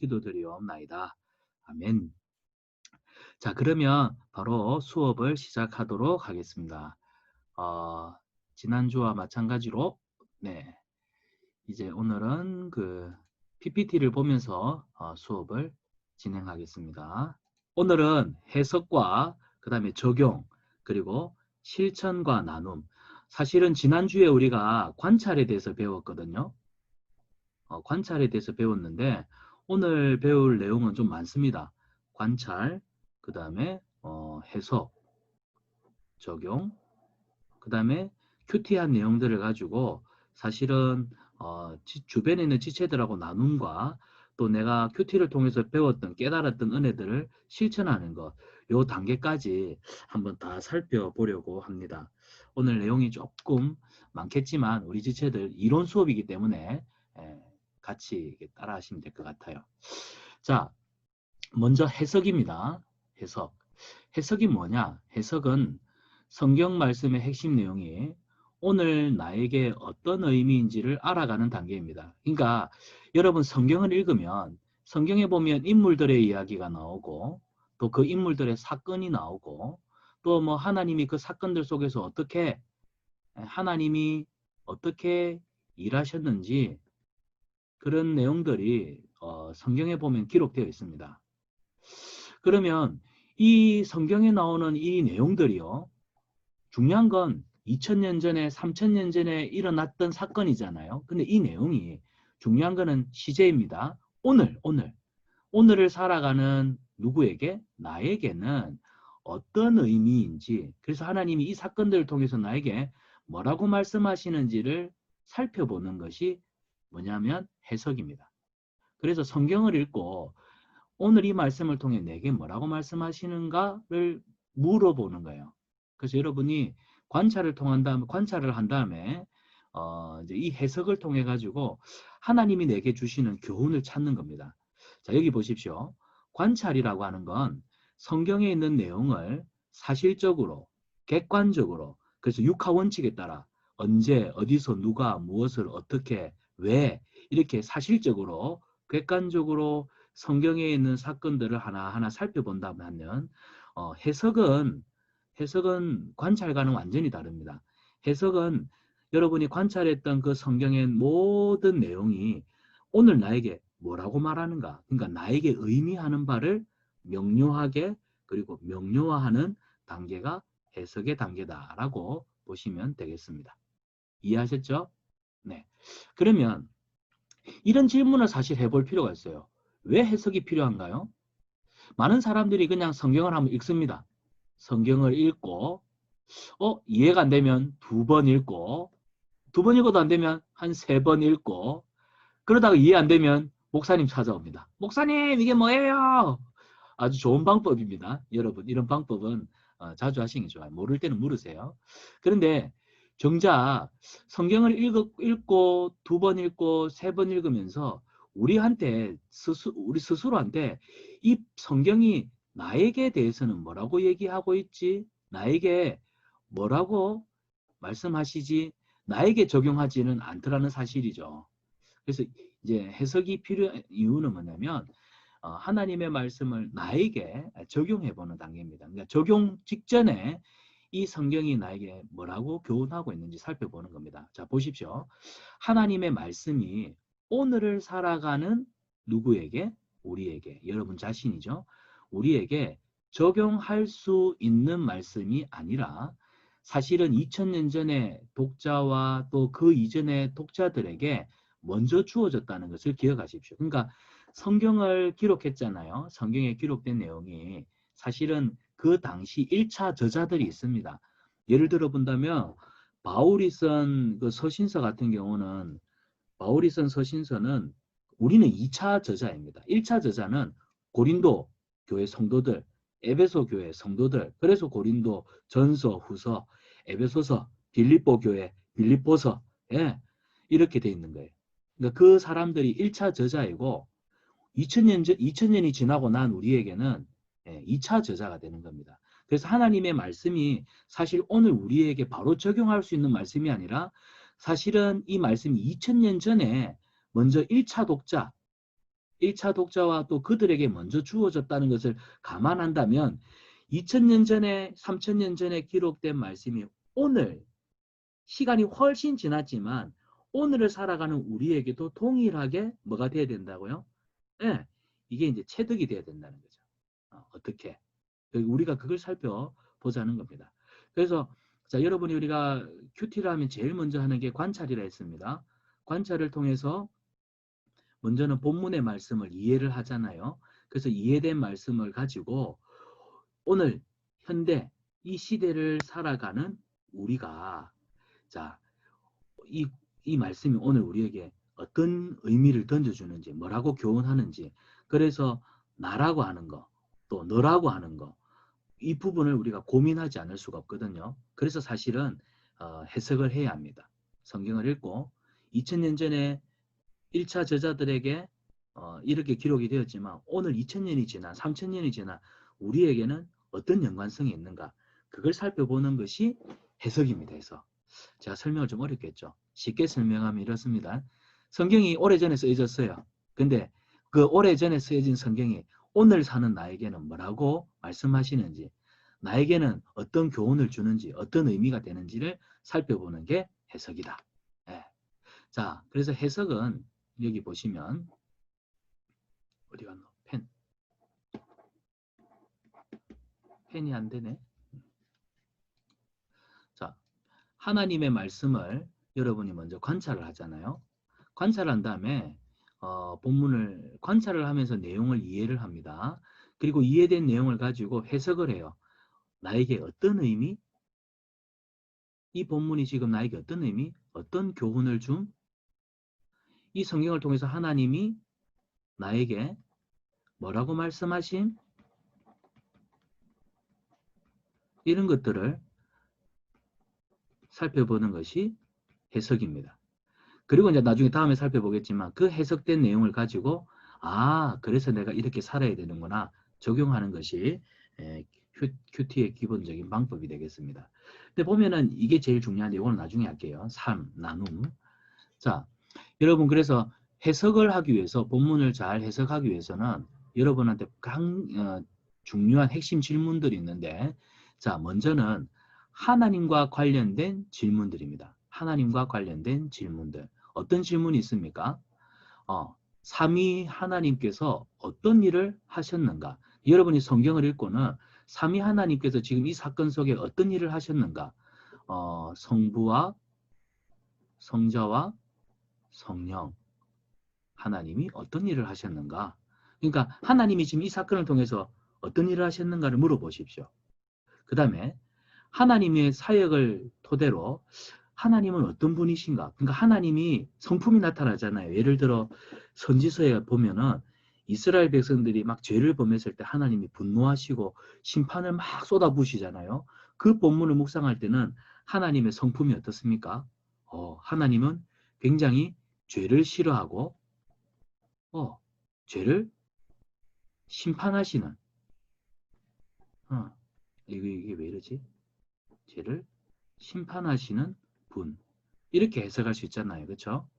기도드리옵나이다. 아멘. 자, 그러면 바로 수업을 시작하도록 하겠습니다. 지난주와 마찬가지로 네, 이제 오늘은 그 PPT를 보면서 수업을 진행하겠습니다. 오늘은 해석과 그 다음에 적용 그리고 실천과 나눔. 사실은 지난주에 우리가 관찰에 대해서 배웠거든요. 관찰에 대해서 배웠는데 오늘 배울 내용은 좀 많습니다. 관찰, 그 다음에 해석, 적용, 그 다음에 큐티한 내용들을 가지고 사실은 주변에 있는 지체들하고 나눔과 또 내가 큐티를 통해서 배웠던 깨달았던 은혜들을 실천하는 것, 요 단계까지 한번 다 살펴보려고 합니다. 오늘 내용이 조금 많겠지만 우리 지체들 이론 수업이기 때문에 같이 따라 하시면 될 것 같아요. 자, 먼저 해석입니다. 해석. 해석이 뭐냐? 해석은 성경 말씀의 핵심 내용이 오늘 나에게 어떤 의미인지를 알아가는 단계입니다. 그러니까 여러분 성경을 읽으면 성경에 보면 인물들의 이야기가 나오고 또 그 인물들의 사건이 나오고 또 뭐 하나님이 그 사건들 속에서 어떻게 하나님이 어떻게 일하셨는지 그런 내용들이 성경에 보면 기록되어 있습니다. 그러면 이 성경에 나오는 이 내용들이요. 중요한 건 2000년 전에 3000년 전에 일어났던 사건이잖아요. 근데 이 내용이 중요한 거는 시제입니다. 오늘을 살아가는 누구에게? 나에게는 어떤 의미인지, 그래서 하나님이 이 사건들을 통해서 나에게 뭐라고 말씀하시는지를 살펴보는 것이 뭐냐면 해석입니다. 그래서 성경을 읽고 오늘 이 말씀을 통해 내게 뭐라고 말씀하시는가를 물어보는 거예요. 그래서 여러분이 관찰을 한 다음에 이제 이 해석을 통해 가지고 하나님이 내게 주시는 교훈을 찾는 겁니다. 자, 여기 보십시오. 관찰이라고 하는 건 성경에 있는 내용을 사실적으로, 객관적으로, 그래서 육하 원칙에 따라 언제, 어디서, 누가, 무엇을, 어떻게, 왜 이렇게 사실적으로, 객관적으로 성경에 있는 사건들을 하나하나 살펴본다면 해석은 관찰과는 완전히 다릅니다. 해석은 여러분이 관찰했던 그 성경의 모든 내용이 오늘 나에게 뭐라고 말하는가, 그러니까 나에게 의미하는 바를 명료하게 그리고 명료화하는 단계가 해석의 단계다라고 보시면 되겠습니다. 이해하셨죠? 네. 그러면 이런 질문을 사실 해볼 필요가 있어요. 왜 해석이 필요한가요? 많은 사람들이 그냥 성경을 한번 읽습니다. 성경을 읽고 이해가 안 되면 2번 읽고 2번 읽어도 안 되면 한 3번 읽고 그러다가 이해 안 되면 목사님 찾아옵니다. 목사님 이게 뭐예요? 아주 좋은 방법입니다. 여러분 이런 방법은 자주 하시는 게 좋아요. 모를 때는 물으세요. 그런데 정작 성경을 읽고 2번 읽고 3번 읽으면서 우리 스스로한테 이 성경이 나에게 대해서는 뭐라고 얘기하고 있지? 나에게 뭐라고 말씀하시지? 나에게 적용하지는 않더라는 사실이죠. 그래서 이제 해석이 필요한 이유는 뭐냐면 하나님의 말씀을 나에게 적용해 보는 단계입니다. 그러니까 적용 직전에 이 성경이 나에게 뭐라고 교훈하고 있는지 살펴보는 겁니다. 자, 보십시오. 하나님의 말씀이 오늘을 살아가는 누구에게? 우리에게, 여러분 자신이죠. 우리에게 적용할 수 있는 말씀이 아니라 사실은 2000년 전에 독자와 또 그 이전의 독자들에게 먼저 주어졌다는 것을 기억하십시오. 그러니까 성경을 기록했잖아요. 성경에 기록된 내용이 사실은 그 당시 1차 저자들이 있습니다. 예를 들어 본다면 바울이 쓴 그 서신서 같은 경우는 바울이 쓴 서신서는 우리는 2차 저자입니다. 1차 저자는 고린도 교회 성도들, 에베소 교회 성도들, 그래서 고린도 전서, 후서, 에베소서, 빌립보 교회, 빌립보서 이렇게 돼 있는 거예요. 그러니까 그 사람들이 1차 저자이고 2000년이 지나고 난 우리에게는 2차 저자가 되는 겁니다. 그래서 하나님의 말씀이 사실 오늘 우리에게 바로 적용할 수 있는 말씀이 아니라 사실은 이 말씀이 2000년 전에 먼저 1차 독자, 1차 독자와 또 그들에게 먼저 주어졌다는 것을 감안한다면 2000년 전에 3000년 전에 기록된 말씀이 오늘 시간이 훨씬 지났지만 오늘을 살아가는 우리에게도 동일하게 뭐가 돼야 된다고요? 네, 이게 이제 체득이 돼야 된다는 거죠. 어떻게? 우리가 그걸 살펴보자는 겁니다. 그래서 자, 여러분이 우리가 큐티를 하면 제일 먼저 하는 게 관찰이라 했습니다. 관찰을 통해서 먼저는 본문의 말씀을 이해를 하잖아요. 그래서 이해된 말씀을 가지고 오늘 현대 이 시대를 살아가는 우리가 자, 이 말씀이 오늘 우리에게 어떤 의미를 던져주는지, 뭐라고 교훈하는지, 그래서 나라고 하는 거, 또 너라고 하는 거, 이 부분을 우리가 고민하지 않을 수가 없거든요. 그래서 사실은 해석을 해야 합니다. 성경을 읽고 2000년 전에 1차 저자들에게 이렇게 기록이 되었지만 오늘 2000년이 지나 3000년이 지나 우리에게는 어떤 연관성이 있는가, 그걸 살펴보는 것이 해석입니다. 해석. 제가 설명을 좀 어렵겠죠. 쉽게 설명하면 이렇습니다. 성경이 오래전에 쓰여졌어요. 근데 그 오래전에 쓰여진 성경이 오늘 사는 나에게는 뭐라고 말씀하시는지, 나에게는 어떤 교훈을 주는지, 어떤 의미가 되는지를 살펴보는 게 해석이다. 네. 자, 그래서 해석은 여기 보시면 어디 갔노? 펜이 안 되네. 자, 하나님의 말씀을 여러분이 먼저 관찰을 하잖아요. 관찰한 다음에 본문을 관찰을 하면서 내용을 이해를 합니다. 그리고 이해된 내용을 가지고 해석을 해요. 나에게 어떤 의미? 이 본문이 지금 나에게 어떤 의미? 어떤 교훈을 줌? 이 성경을 통해서 하나님이 나에게 뭐라고 말씀하신? 이런 것들을 살펴보는 것이 해석입니다. 그리고 이제 나중에 다음에 살펴보겠지만 그 해석된 내용을 가지고 그래서 내가 이렇게 살아야 되는구나 적용하는 것이 큐티의 기본적인 방법이 되겠습니다. 근데 보면은 이게 제일 중요한데 이거는 나중에 할게요. 3. 나눔. 자, 여러분 그래서 해석을 하기 위해서 본문을 잘 해석하기 위해서는 여러분한테 중요한 핵심 질문들이 있는데 자, 먼저는 하나님과 관련된 질문들입니다. 하나님과 관련된 질문들. 어떤 질문이 있습니까? 삼위 하나님께서 어떤 일을 하셨는가? 여러분이 성경을 읽고는 삼위 하나님께서 지금 이 사건 속에 어떤 일을 하셨는가? 성부와 성자와 성령 하나님이 어떤 일을 하셨는가? 그러니까 하나님이 지금 이 사건을 통해서 어떤 일을 하셨는가를 물어보십시오. 그 다음에 하나님의 사역을 토대로 하나님은 어떤 분이신가? 그러니까 하나님이 성품이 나타나잖아요. 예를 들어 선지서에 보면은 이스라엘 백성들이 막 죄를 범했을 때 하나님이 분노하시고 심판을 막 쏟아부으시잖아요. 그 본문을 묵상할 때는 하나님의 성품이 어떻습니까? 하나님은 굉장히 죄를 싫어하고 죄를 심판하시는 이게 왜 이러지? 죄를 심판하시는 분 이렇게 해석할 수 있잖아요. 그렇죠?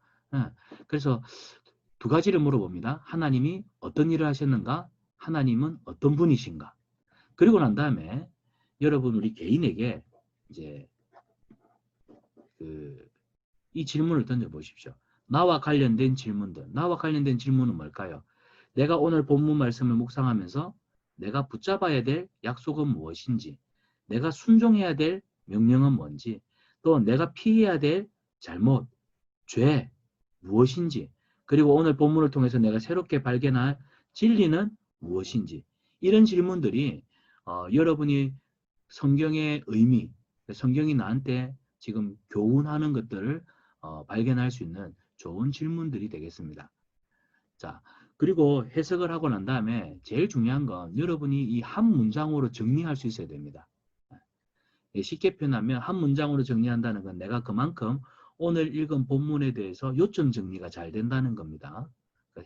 그래서 두 가지를 물어봅니다. 하나님이 어떤 일을 하셨는가? 하나님은 어떤 분이신가? 그리고 난 다음에 여러분 우리 개인에게 이제 이 질문을 던져보십시오. 나와 관련된 질문들. 나와 관련된 질문은 뭘까요? 내가 오늘 본문 말씀을 묵상하면서 내가 붙잡아야 될 약속은 무엇인지, 내가 순종해야 될 명령은 뭔지, 또 내가 피해야 될 잘못, 죄, 무엇인지, 그리고 오늘 본문을 통해서 내가 새롭게 발견할 진리는 무엇인지, 이런 질문들이 여러분이 성경의 의미, 성경이 나한테 지금 교훈하는 것들을 발견할 수 있는 좋은 질문들이 되겠습니다. 자, 그리고 해석을 하고 난 다음에 제일 중요한 건 여러분이 이 한 문장으로 정리할 수 있어야 됩니다. 쉽게 표현하면 한 문장으로 정리한다는 건 내가 그만큼 오늘 읽은 본문에 대해서 요점 정리가 잘 된다는 겁니다.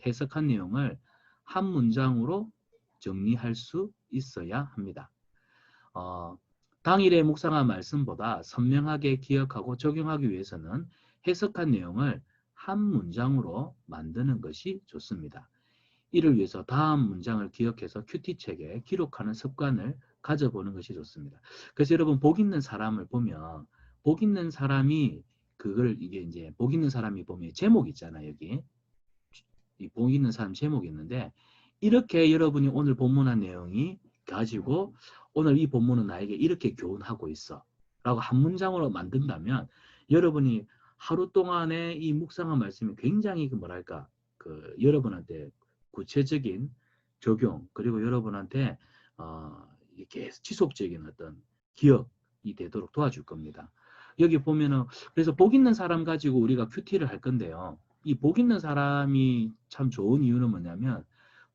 해석한 내용을 한 문장으로 정리할 수 있어야 합니다. 당일에 묵상한 말씀보다 선명하게 기억하고 적용하기 위해서는 해석한 내용을 한 문장으로 만드는 것이 좋습니다. 이를 위해서 다음 문장을 기억해서 큐티책에 기록하는 습관을 가져보는 것이 좋습니다. 그래서 여러분 복 있는 사람을 보면 복 있는 사람이 그걸 이게 이제 복 있는 사람이 보면 제목 있잖아요. 여기 이 복 있는 사람 제목이 있는데 이렇게 여러분이 오늘 본문한 내용이 가지고 오늘 이 본문은 나에게 이렇게 교훈하고 있어 라고 한 문장으로 만든다면 여러분이 하루 동안에 이 묵상한 말씀이 굉장히 그 뭐랄까 그 여러분한테 구체적인 적용 그리고 여러분한테 이렇게 지속적인 어떤 기억이 되도록 도와줄 겁니다. 여기 보면은 그래서 복 있는 사람 가지고 우리가 큐티를 할 건데요. 이 복 있는 사람이 참 좋은 이유는 뭐냐면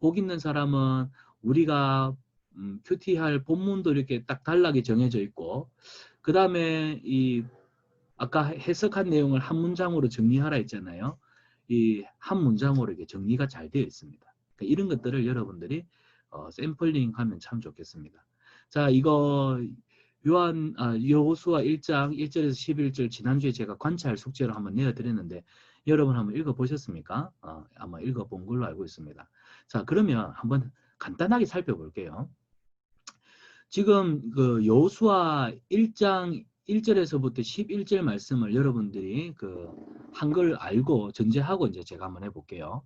복 있는 사람은 우리가 큐티할 본문도 이렇게 딱 단락이 정해져 있고 그 다음에 이 아까 해석한 내용을 한 문장으로 정리하라 했잖아요. 이 한 문장으로 이게 정리가 잘 되어 있습니다. 그러니까 이런 것들을 여러분들이 샘플링 하면 참 좋겠습니다. 자, 이거 여호수아 1장 1절에서 11절 지난주에 제가 관찰 숙제로 한번 내어드렸는데 여러분 한번 읽어보셨습니까? 아마 읽어본 걸로 알고 있습니다. 자, 그러면 한번 간단하게 살펴볼게요. 지금 그 여호수아 1장 1절에서부터 11절 말씀을 여러분들이 그 한글 알고 전제하고 이제 제가 한번 해볼게요.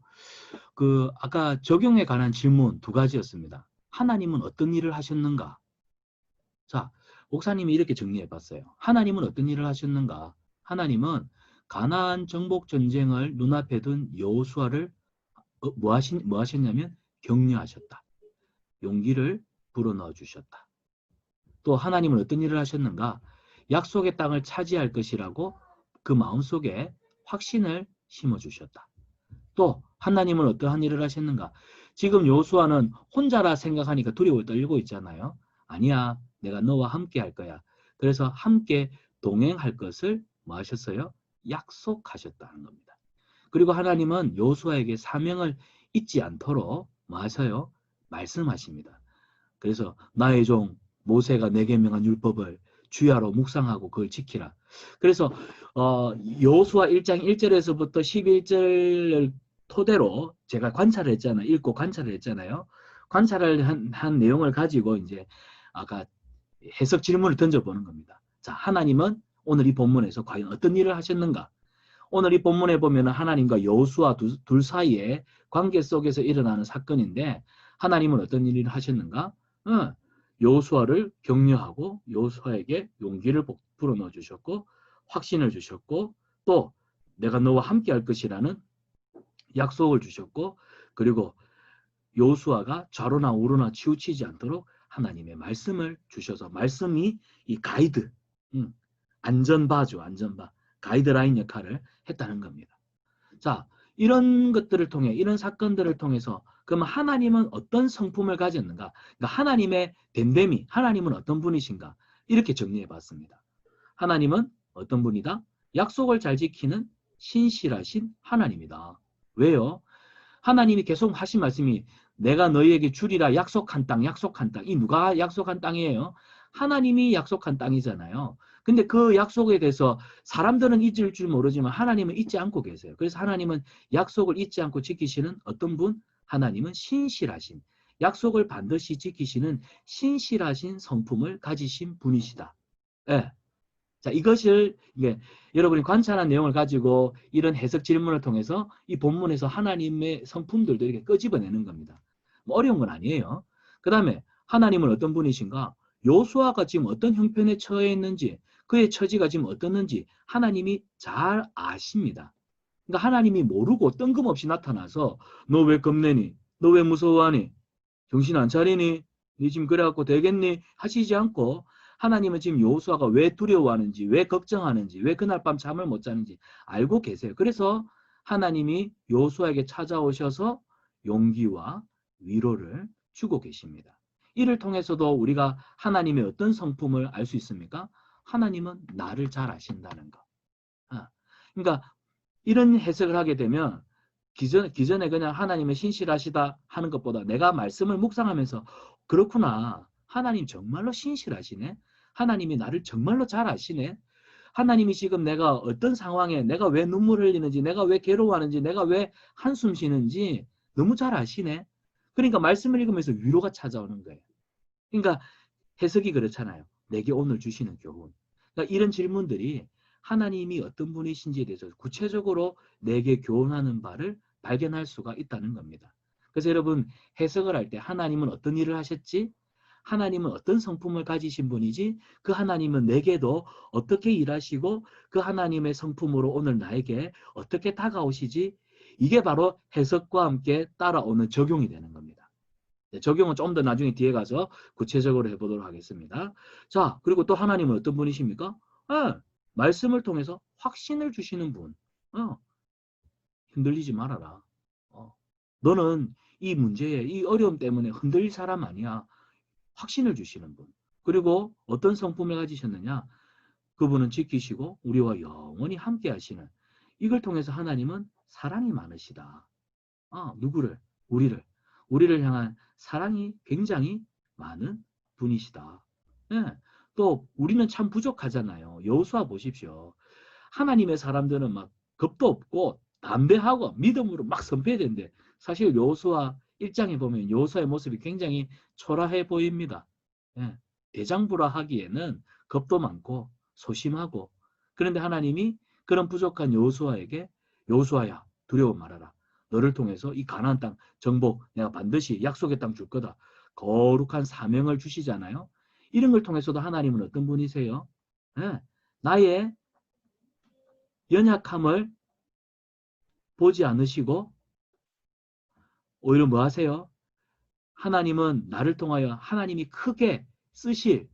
그 아까 적용에 관한 질문 두 가지였습니다. 하나님은 어떤 일을 하셨는가? 자, 목사님이 이렇게 정리해 봤어요. 하나님은 어떤 일을 하셨는가? 하나님은 가나안 정복 전쟁을 눈앞에 둔 여호수아를 뭐 하셨냐면 격려하셨다. 용기를 불어넣어 주셨다. 또 하나님은 어떤 일을 하셨는가? 약속의 땅을 차지할 것이라고 그 마음속에 확신을 심어주셨다. 또 하나님은 어떠한 일을 하셨는가? 지금 여호수아는 혼자라 생각하니까 두려워 떨고 있잖아요. 아니야, 내가 너와 함께 할 거야. 그래서 함께 동행할 것을 뭐 하셨어요? 약속하셨다는 겁니다. 그리고 하나님은 여호수아에게 사명을 잊지 않도록 뭐 하셔요? 말씀하십니다. 그래서 나의 종 모세가 내게 명한 율법을 주야로 묵상하고 그걸 지키라. 그래서 여호수아 1장 1절에서부터 11절을 토대로 제가 관찰을 했잖아요. 읽고 관찰을 했잖아요. 관찰을 한 내용을 가지고 이제 아까 해석 질문을 던져보는 겁니다. 자, 하나님은 오늘 이 본문에서 과연 어떤 일을 하셨는가? 오늘 이 본문에 보면 하나님과 여호수아 둘 사이의 관계 속에서 일어나는 사건인데 하나님은 어떤 일을 하셨는가? 여호수아를 격려하고 여호수아에게 용기를 불어넣어 주셨고 확신을 주셨고 또 내가 너와 함께 할 것이라는 약속을 주셨고 그리고 여호수아가 좌로나 우로나 치우치지 않도록 하나님의 말씀을 주셔서 말씀이 이 가이드, 안전바죠, 안전바, 가이드라인 역할을 했다는 겁니다. 자, 이런 것들을 통해 이런 사건들을 통해서 그러면 하나님은 어떤 성품을 가졌는가? 그러니까 하나님의 됨됨이, 하나님은 어떤 분이신가? 이렇게 정리해 봤습니다. 하나님은 어떤 분이다? 약속을 잘 지키는 신실하신 하나님이다. 왜요? 하나님이 계속 하신 말씀이 내가 너희에게 주리라 약속한 땅, 약속한 땅. 이 누가 약속한 땅이에요? 하나님이 약속한 땅이잖아요. 근데 그 약속에 대해서 사람들은 잊을 줄 모르지만 하나님은 잊지 않고 계세요. 그래서 하나님은 약속을 잊지 않고 지키시는 어떤 분? 하나님은 신실하신, 약속을 반드시 지키시는 신실하신 성품을 가지신 분이시다. 예. 자, 이것을 여러분이 관찰한 내용을 가지고 이런 해석 질문을 통해서 이 본문에서 하나님의 성품들도 이렇게 끄집어내는 겁니다. 뭐 어려운 건 아니에요. 그 다음에 하나님은 어떤 분이신가? 여호수아가 지금 어떤 형편에 처해 있는지 그의 처지가 지금 어떻는지 하나님이 잘 아십니다. 그러니까 하나님이 모르고 뜬금없이 나타나서 너 왜 겁내니? 너 왜 무서워하니? 정신 안 차리니? 니 지금 그래갖고 되겠니? 하시지 않고 하나님은 지금 여호수아가 왜 두려워하는지, 왜 걱정하는지, 왜 그날 밤 잠을 못 자는지 알고 계세요. 그래서 하나님이 여호수아에게 찾아오셔서 용기와 위로를 주고 계십니다. 이를 통해서도 우리가 하나님의 어떤 성품을 알 수 있습니까? 하나님은 나를 잘 아신다는 거. 그러니까 이런 해석을 하게 되면 기존에 그냥 하나님은 신실하시다 하는 것보다 내가 말씀을 묵상하면서 그렇구나. 하나님 정말로 신실하시네. 하나님이 나를 정말로 잘 아시네. 하나님이 지금 내가 어떤 상황에 내가 왜 눈물 흘리는지 내가 왜 괴로워하는지 내가 왜 한숨 쉬는지 너무 잘 아시네. 그러니까 말씀을 읽으면서 위로가 찾아오는 거예요. 그러니까 해석이 그렇잖아요. 내게 오늘 주시는 교훈. 그러니까 이런 질문들이 하나님이 어떤 분이신지에 대해서 구체적으로 내게 교훈하는 바를 발견할 수가 있다는 겁니다. 그래서 여러분 해석을 할 때 하나님은 어떤 일을 하셨지? 하나님은 어떤 성품을 가지신 분이지? 그 하나님은 내게도 어떻게 일하시고 그 하나님의 성품으로 오늘 나에게 어떻게 다가오시지? 이게 바로 해석과 함께 따라오는 적용이 되는 겁니다. 적용은 좀 더 나중에 뒤에 가서 구체적으로 해보도록 하겠습니다. 자, 그리고 또 하나님은 어떤 분이십니까? 말씀을 통해서 확신을 주시는 분. 흔들리지 말아라. 너는 이 문제에, 이 어려움 때문에 흔들릴 사람 아니야. 확신을 주시는 분. 그리고 어떤 성품을 가지셨느냐? 그분은 지키시고 우리와 영원히 함께 하시는. 이걸 통해서 하나님은 사랑이 많으시다. 누구를? 우리를 향한 사랑이 굉장히 많은 분이시다. 네. 또 우리는 참 부족하잖아요. 여호수아 보십시오. 하나님의 사람들은 막 겁도 없고 담대하고 믿음으로 막 선포해야 되는데 사실 여호수아 1장에 보면 여호수아의 모습이 굉장히 초라해 보입니다. 예. 대장부라 하기에는 겁도 많고 소심하고 그런데 하나님이 그런 부족한 여호수아에게 여호수아야 두려워 말아라. 너를 통해서 이 가나안 땅 정복 내가 반드시 약속의 땅 줄 거다. 거룩한 사명을 주시잖아요. 이런 걸 통해서도 하나님은 어떤 분이세요? 예. 나의 연약함을 보지 않으시고 오히려 뭐 하세요? 하나님은 나를 통하여 하나님이 크게 쓰실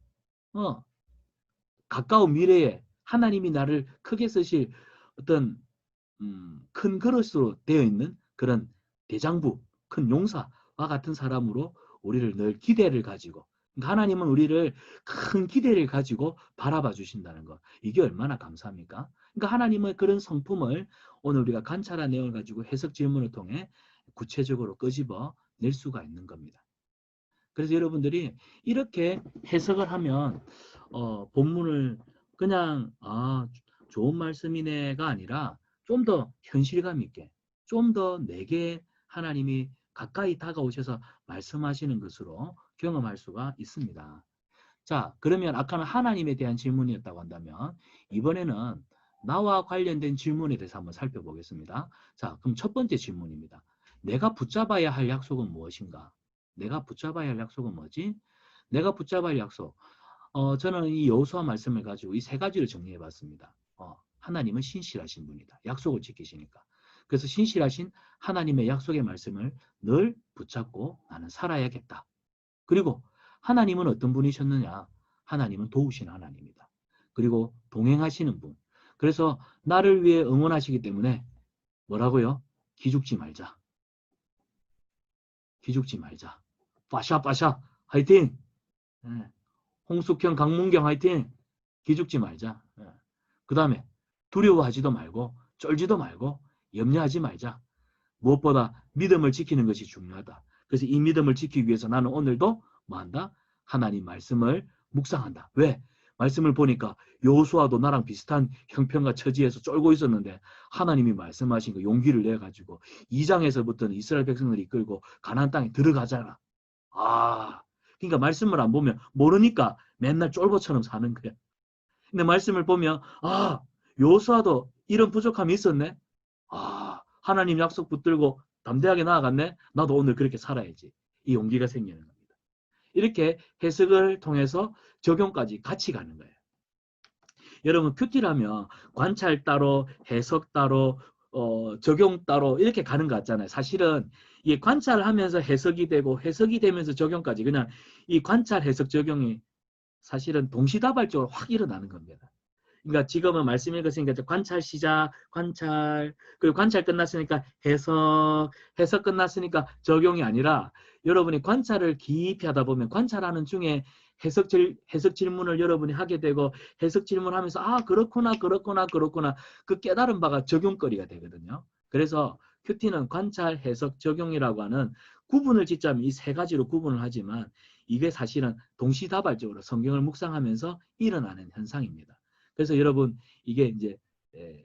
가까운 미래에 하나님이 나를 크게 쓰실 어떤 큰 그릇으로 되어 있는 그런 대장부, 큰 용사와 같은 사람으로 우리를 늘 기대를 가지고 그러니까 하나님은 우리를 큰 기대를 가지고 바라봐 주신다는 것. 이게 얼마나 감사합니까? 그러니까 하나님의 그런 성품을 오늘 우리가 관찰한 내용을 가지고 해석 질문을 통해 구체적으로 끄집어 낼 수가 있는 겁니다. 그래서 여러분들이 이렇게 해석을 하면 본문을 그냥 좋은 말씀이네가 아니라 좀 더 현실감 있게 좀 더 내게 하나님이 가까이 다가오셔서 말씀하시는 것으로 경험할 수가 있습니다. 자, 그러면 아까는 하나님에 대한 질문이었다고 한다면 이번에는 나와 관련된 질문에 대해서 한번 살펴보겠습니다. 자, 그럼 첫 번째 질문입니다. 내가 붙잡아야 할 약속은 무엇인가? 내가 붙잡아야 할 약속은 뭐지? 내가 붙잡아야 할 약속. 저는 이 여호수아 말씀을 가지고 이 세 가지를 정리해 봤습니다. 하나님은 신실하신 분이다. 약속을 지키시니까. 그래서 신실하신 하나님의 약속의 말씀을 늘 붙잡고 나는 살아야겠다. 그리고 하나님은 어떤 분이셨느냐? 하나님은 도우신 하나님이다. 그리고 동행하시는 분. 그래서 나를 위해 응원하시기 때문에 뭐라고요? 기죽지 말자. 기죽지 말자. 빠샤빠샤 화이팅! 예. 홍숙형, 강문경 화이팅! 기죽지 말자. 예. 그 다음에 두려워하지도 말고 쫄지도 말고 염려하지 말자. 무엇보다 믿음을 지키는 것이 중요하다. 그래서 이 믿음을 지키기 위해서 나는 오늘도 뭐한다? 하나님 말씀을 묵상한다. 왜? 말씀을 보니까 여호수아도 나랑 비슷한 형편과 처지에서 쫄고 있었는데 하나님이 말씀하신 거 용기를 내가지고 2장에서부터는 이스라엘 백성들을 이끌고 가나안 땅에 들어가잖아. 그러니까 말씀을 안 보면 모르니까 맨날 쫄보처럼 사는 거야. 근데 말씀을 보면 여호수아도 이런 부족함이 있었네. 하나님 약속 붙들고 담대하게 나아갔네. 나도 오늘 그렇게 살아야지. 이 용기가 생기는 겁니다. 이렇게 해석을 통해서 적용까지 같이 가는 거예요. 여러분 큐티라면 관찰 따로, 해석 따로, 적용 따로 이렇게 가는 것 같잖아요. 사실은 이 관찰을 하면서 해석이 되고 해석이 되면서 적용까지 그냥 이 관찰, 해석, 적용이 사실은 동시다발적으로 확 일어나는 겁니다. 그러니까 지금은 말씀 읽었으니까 관찰 시작, 관찰, 그리고 관찰 끝났으니까 해석, 해석 끝났으니까 적용이 아니라 여러분이 관찰을 깊이 하다 보면 관찰하는 중에 해석 질문을 여러분이 하게 되고 해석 질문하면서 그렇구나 그 깨달은 바가 적용거리가 되거든요. 그래서 큐티는 관찰, 해석, 적용이라고 하는 구분을 짓자면 이 세 가지로 구분을 하지만 이게 사실은 동시다발적으로 성경을 묵상하면서 일어나는 현상입니다. 그래서 여러분 이게 이제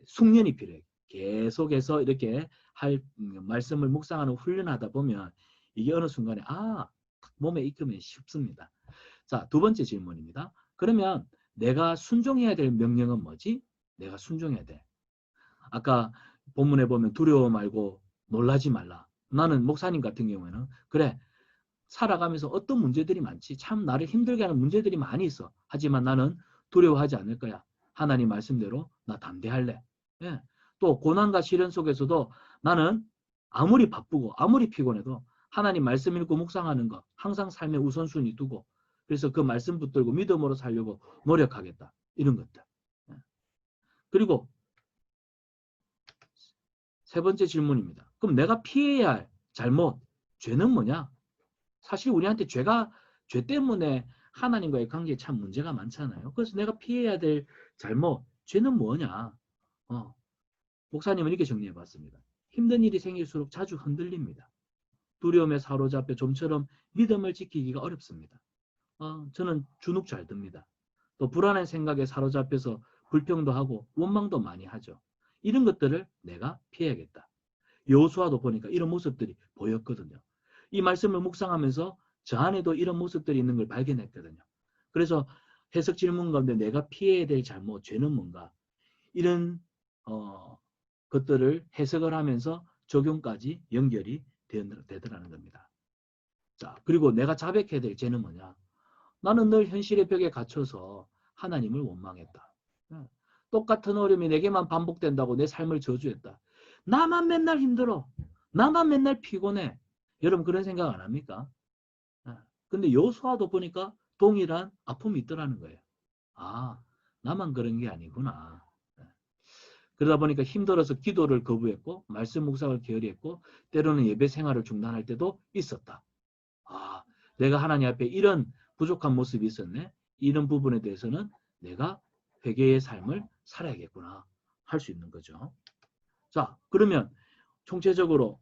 숙련이 필요해요. 계속해서 이렇게 말씀을 묵상하는 훈련하다 보면 이게 어느 순간에 몸에 익으면 쉽습니다. 자, 두 번째 질문입니다. 그러면 내가 순종해야 될 명령은 뭐지? 내가 순종해야 돼. 아까 본문에 보면 두려워 말고 놀라지 말라. 나는 목사님 같은 경우에는 그래, 살아가면서 어떤 문제들이 많지. 참 나를 힘들게 하는 문제들이 많이 있어. 하지만 나는 두려워하지 않을 거야. 하나님 말씀대로 나 담대할래. 예. 또 고난과 시련 속에서도 나는 아무리 바쁘고 아무리 피곤해도 하나님 말씀 읽고 묵상하는 거 항상 삶의 우선순위 두고 그래서 그 말씀 붙들고 믿음으로 살려고 노력하겠다. 이런 것들. 예. 그리고 세 번째 질문입니다. 그럼 내가 피해야 할 잘못, 죄는 뭐냐? 사실 우리한테 죄 때문에 하나님과의 관계에 참 문제가 많잖아요. 그래서 내가 피해야 될 잘못, 죄는 뭐냐? 목사님은 이렇게 정리해 봤습니다. 힘든 일이 생길수록 자주 흔들립니다. 두려움에 사로잡혀 좀처럼 믿음을 지키기가 어렵습니다. 저는 주눅 잘 듭니다. 또 불안한 생각에 사로잡혀서 불평도 하고 원망도 많이 하죠. 이런 것들을 내가 피해야겠다. 여호수아도 보니까 이런 모습들이 보였거든요. 이 말씀을 묵상하면서 저 안에도 이런 모습들이 있는 걸 발견했거든요. 그래서 해석 질문 가운데 내가 피해야 될 잘못, 죄는 뭔가 이런 것들을 해석을 하면서 적용까지 연결이 되더라는 겁니다. 자, 그리고 내가 자백해야 될 죄는 뭐냐? 나는 늘 현실의 벽에 갇혀서 하나님을 원망했다. 똑같은 어려움이 내게만 반복된다고 내 삶을 저주했다. 나만 맨날 힘들어. 나만 맨날 피곤해. 여러분 그런 생각 안 합니까? 근데 여호수아도 보니까 동일한 아픔이 있더라는 거예요. 나만 그런 게 아니구나. 그러다 보니까 힘들어서 기도를 거부했고 말씀 묵상을 게으리했고 때로는 예배 생활을 중단할 때도 있었다. 내가 하나님 앞에 이런 부족한 모습이 있었네. 이런 부분에 대해서는 내가 회개의 삶을 살아야겠구나 할 수 있는 거죠. 자, 그러면 총체적으로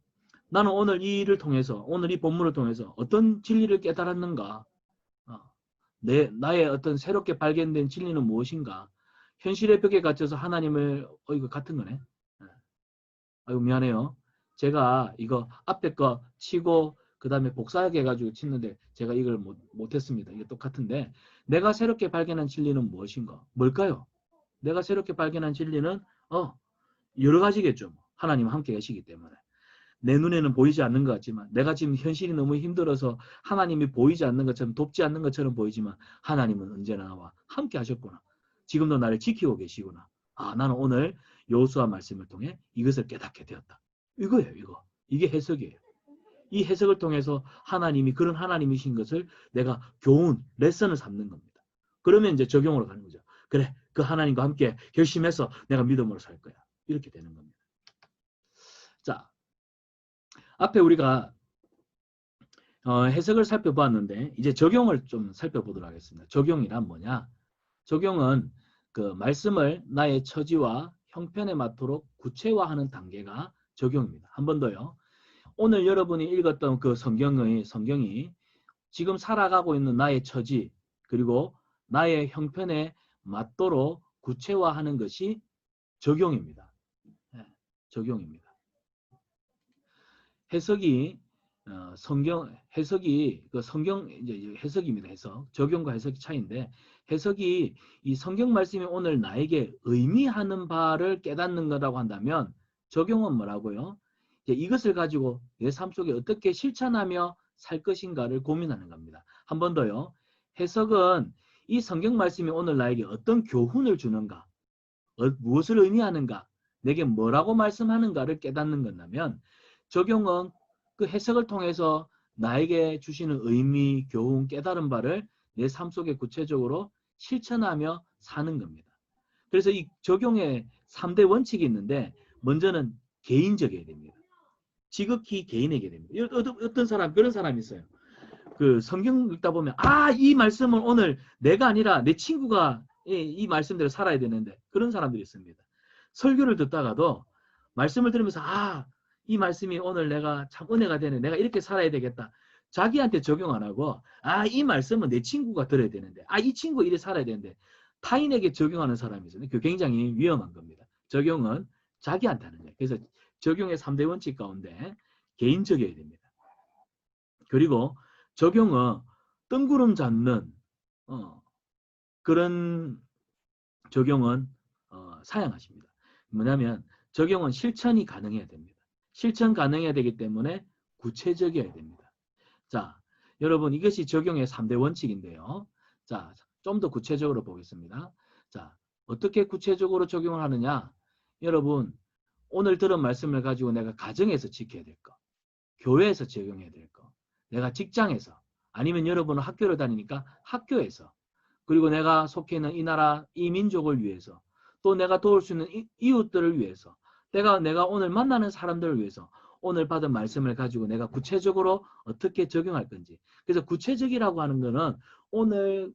나는 오늘 이 일을 통해서 오늘 이 본문을 통해서 어떤 진리를 깨달았는가? 나의 어떤 새롭게 발견된 진리는 무엇인가? 현실의 벽에 갇혀서 하나님을 이거 같은 거네. 아이고 미안해요. 제가 이거 앞에 거 치고 그 다음에 복사하게 해가지고 치는데 제가 이걸 못했습니다. 이게 똑같은데 내가 새롭게 발견한 진리는 무엇인가? 뭘까요? 내가 새롭게 발견한 진리는 여러 가지겠죠. 하나님은 함께 계시기 때문에. 내 눈에는 보이지 않는 것 같지만 내가 지금 현실이 너무 힘들어서 하나님이 보이지 않는 것처럼 돕지 않는 것처럼 보이지만 하나님은 언제나 나와 함께 하셨구나. 지금도 나를 지키고 계시구나. 나는 오늘 여호수아 말씀을 통해 이것을 깨닫게 되었다. 이거예요. 이게 해석이에요. 이 해석을 통해서 하나님이 그런 하나님이신 것을 내가 교훈, 레슨을 삼는 겁니다. 그러면 이제 적용으로 가는 거죠. 그래, 그 하나님과 함께 결심해서 내가 믿음으로 살 거야. 이렇게 되는 겁니다. 자, 앞에 우리가 해석을 살펴보았는데 이제 적용을 좀 살펴보도록 하겠습니다. 적용이란 뭐냐? 적용은 그 말씀을 나의 처지와 형편에 맞도록 구체화하는 단계가 적용입니다. 한 번 더요. 오늘 여러분이 읽었던 그 성경이 지금 살아가고 있는 나의 처지 그리고 나의 형편에 맞도록 구체화하는 것이 적용입니다. 적용입니다. 해석이 이제 해석입니다. 해석. 적용과 해석이 차이인데 해석이 이 성경 말씀이 오늘 나에게 의미하는 바를 깨닫는 거라고 한다면 적용은 뭐라고요? 이것을 가지고 내 삶 속에 어떻게 실천하며 살 것인가를 고민하는 겁니다. 한 번 더요. 해석은 이 성경 말씀이 오늘 나에게 어떤 교훈을 주는가, 무엇을 의미하는가, 내게 뭐라고 말씀하는가를 깨닫는 건다면 적용은 그 해석을 통해서 나에게 주시는 의미, 교훈, 깨달은 바를 내 삶 속에 구체적으로 실천하며 사는 겁니다. 그래서 이 적용의 3대 원칙이 있는데 먼저는 개인적이어야 됩니다. 지극히 개인에게 됩니다. 어떤 사람, 그런 사람이 있어요. 그 성경 읽다 보면 이 말씀은 오늘 내가 아니라 내 친구가 이 말씀대로 살아야 되는데 그런 사람들이 있습니다. 설교를 듣다가도 말씀을 들으면서 이 말씀이 오늘 내가 참 은혜가 되네. 내가 이렇게 살아야 되겠다. 자기한테 적용 안 하고 이 말씀은 내 친구가 들어야 되는데 이 친구가 이래 살아야 되는데 타인에게 적용하는 사람이 있어요. 그 굉장히 위험한 겁니다. 적용은 자기한테 하는 거예요. 그래서 적용의 3대 원칙 가운데 개인적이어야 됩니다. 그리고 적용은 뜬구름 잡는 그런 적용은 사양하십니다. 뭐냐면 적용은 실천이 가능해야 됩니다. 실천 가능해야 되기 때문에 구체적이어야 됩니다. 자, 여러분 이것이 적용의 3대 원칙인데요. 자, 좀 더 구체적으로 보겠습니다. 자, 어떻게 구체적으로 적용을 하느냐? 여러분 오늘 들은 말씀을 가지고 내가 가정에서 지켜야 될 거, 교회에서 적용해야 될 거, 내가 직장에서, 아니면 여러분은 학교를 다니니까 학교에서, 그리고 내가 속해 있는 이 나라, 이 민족을 위해서, 또 내가 도울 수 있는 이웃들을 위해서, 내가 오늘 만나는 사람들을 위해서 오늘 받은 말씀을 가지고 내가 구체적으로 어떻게 적용할 건지. 그래서 구체적이라고 하는 거는 오늘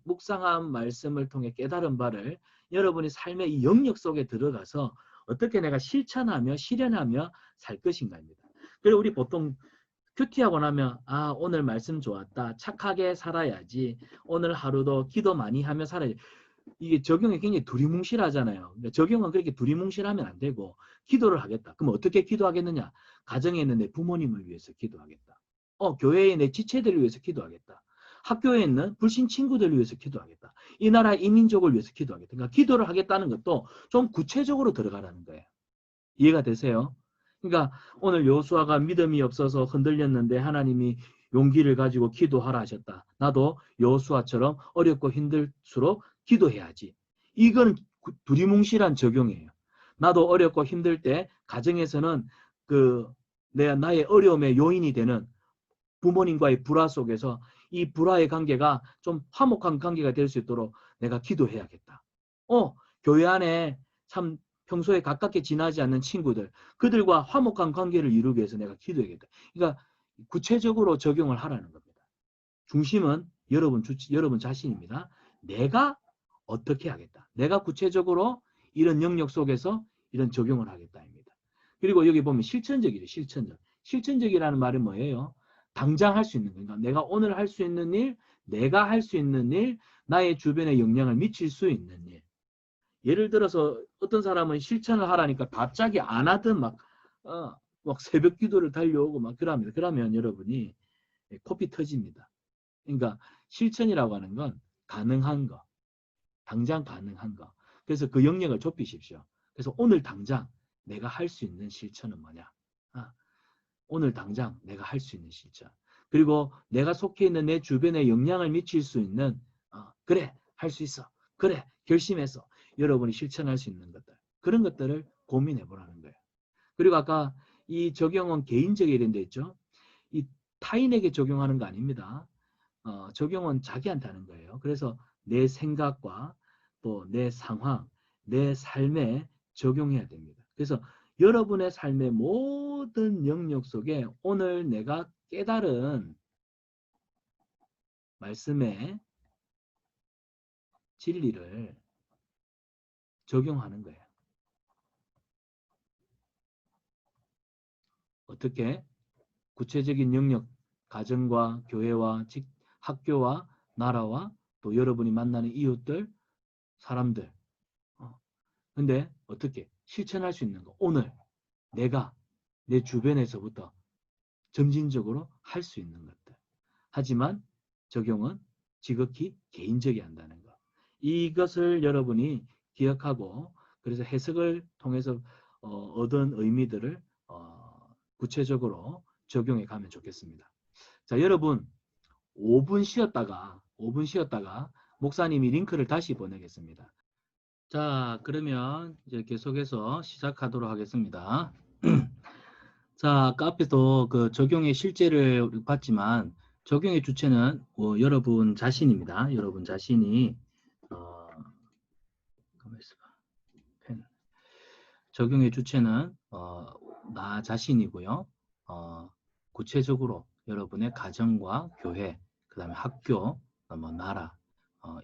묵상한 말씀을 통해 깨달은 바를 여러분이 삶의 이 영역 속에 들어가서 어떻게 내가 실천하며 실현하며 살 것인가입니다. 그리고 우리 보통 큐티하고 나면 아 오늘 말씀 좋았다. 착하게 살아야지. 오늘 하루도 기도 많이 하며 살아야지. 이게 적용이 굉장히 두리뭉실하잖아요. 그러니까 적용은 그렇게 두리뭉실하면 안 되고 기도를 하겠다. 그럼 어떻게 기도하겠느냐? 가정에 있는 내 부모님을 위해서 기도하겠다. 교회에 내 지체들을 위해서 기도하겠다. 학교에 있는 불신 친구들을 위해서 기도하겠다. 이 나라 이민족을 위해서 기도하겠다. 그러니까 기도를 하겠다는 것도 좀 구체적으로 들어가라는 거예요. 이해가 되세요? 그러니까 오늘 여호수아가 믿음이 없어서 흔들렸는데 하나님이 용기를 가지고 기도하라 하셨다. 나도 여호수아처럼 어렵고 힘들수록 기도해야지. 이건 두리뭉실한 적용이에요. 나도 어렵고 힘들 때 가정에서는 나의 어려움의 요인이 되는 부모님과의 불화 속에서 이 불화의 관계가 좀 화목한 관계가 될 수 있도록 내가 기도해야겠다. 교회 안에 참 평소에 가깝게 지나지 않는 친구들, 그들과 화목한 관계를 이루기 위해서 내가 기도해야겠다. 그러니까 구체적으로 적용을 하라는 겁니다. 중심은 여러분 자신입니다. 내가 어떻게 하겠다. 내가 구체적으로 이런 영역 속에서 이런 적용을 하겠다입니다. 그리고 여기 보면 실천적이래. 실천적이라는 말은 뭐예요? 당장 할 수 있는 거니까 내가 오늘 할 수 있는 일, 내가 할 수 있는 일, 나의 주변에 영향을 미칠 수 있는 일. 예를 들어서 어떤 사람은 실천을 하라니까 갑자기 안 하든 막 새벽 기도를 달려오고 막 그럽니다. 그러면 여러분이 코피 터집니다. 그러니까 실천이라고 하는 건 가능한 거, 당장 가능한 거. 그래서 그 영역을 좁히십시오. 그래서 오늘 당장 내가 할 수 있는 실천은 뭐냐? 오늘 당장 내가 할 수 있는 실천. 그리고 내가 속해 있는 내 주변에 영향을 미칠 수 있는 그래 할 수 있어. 그래 결심해서 여러분이 실천할 수 있는 것들. 그런 것들을 고민해 보라는 거예요. 그리고 아까 이 적용은 개인적이어야 된다 했죠. 이 타인에게 적용하는 거 아닙니다. 적용은 자기한테 하는 거예요. 그래서 내 생각과 또 내 상황, 내 삶에 적용해야 됩니다. 그래서 여러분의 삶의 모든 영역 속에 오늘 내가 깨달은 말씀의 진리를 적용하는 거예요. 어떻게? 구체적인 영역, 가정과 교회와 학교와 나라와 또 여러분이 만나는 이웃들, 사람들. 근데 어떻게? 실천할 수 있는 거. 오늘 내가 내 주변에서부터 점진적으로 할 수 있는 것들. 하지만 적용은 지극히 개인적이 한다는 것. 이것을 여러분이 기억하고 그래서 해석을 통해서 얻은 의미들을 구체적으로 적용해 가면 좋겠습니다. 자, 여러분 5분 쉬었다가 목사님이 링크를 다시 보내겠습니다. 자, 그러면 이제 계속해서 시작하도록 하겠습니다. 자, 아까 앞에서 그 적용의 실제를 봤지만 적용의 주체는 여러분 자신입니다. 여러분 자신이 적용의 주체는 나 자신이고요. 구체적으로 여러분의 가정과 교회, 그 다음에 학교, 뭐 나라,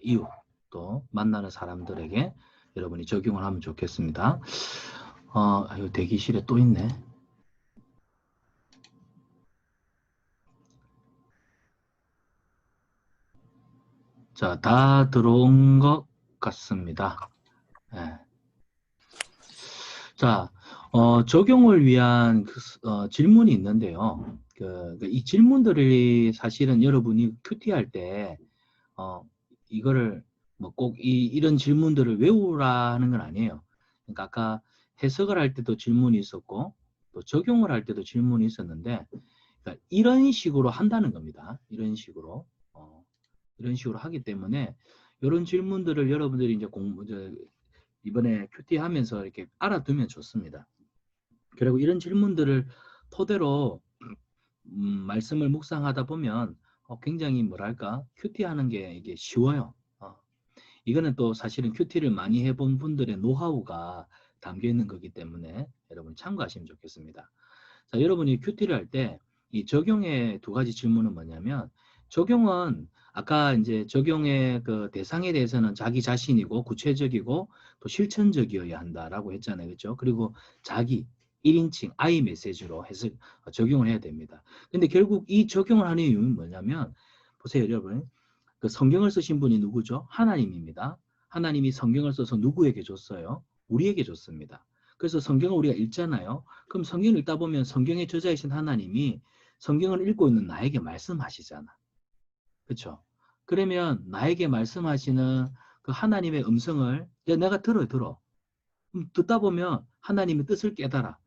이웃, 또 만나는 사람들에게 여러분이 적용을 하면 좋겠습니다. 대기실에 또 있네. 자, 다 들어온 것 같습니다. 네. 자, 적용을 위한 질문이 있는데요. 이 질문들이 사실은 여러분이 큐티할 때, 이거를 뭐 꼭 이런 질문들을 외우라는 건 아니에요. 그러니까 아까 해석을 할 때도 질문이 있었고, 또 적용을 할 때도 질문이 있었는데, 그러니까 이런 식으로 한다는 겁니다. 이런 식으로. 이런 식으로 하기 때문에, 이런 질문들을 여러분들이 이제 이번에 큐티 하면서 이렇게 알아두면 좋습니다. 그리고 이런 질문들을 토대로 말씀을 묵상하다 보면 굉장히 뭐랄까 큐티하는 게 이게 쉬워요. 이거는 또 사실은 큐티를 많이 해본 분들의 노하우가 담겨 있는 거기 때문에 여러분 참고하시면 좋겠습니다. 자, 여러분이 큐티를 할 때 이 적용의 두 가지 질문은 뭐냐면, 적용은 아까 이제 적용의 그 대상에 대해서는 자기 자신이고 구체적이고 또 실천적이어야 한다라고 했잖아요. 그렇죠? 그리고 자기 1인칭 I 메시지로 해서 적용을 해야 됩니다. 근데 결국 이 적용을 하는 이유는 뭐냐면, 보세요, 여러분. 그 성경을 쓰신 분이 누구죠? 하나님입니다. 하나님이 성경을 써서 누구에게 줬어요? 우리에게 줬습니다. 그래서 성경을 우리가 읽잖아요. 그럼 성경을 읽다 보면 성경의 저자이신 하나님이 성경을 읽고 있는 나에게 말씀하시잖아. 그렇죠? 그러면 나에게 말씀하시는 그 하나님의 음성을 내가 들어. 듣다 보면 하나님의 뜻을 깨달아.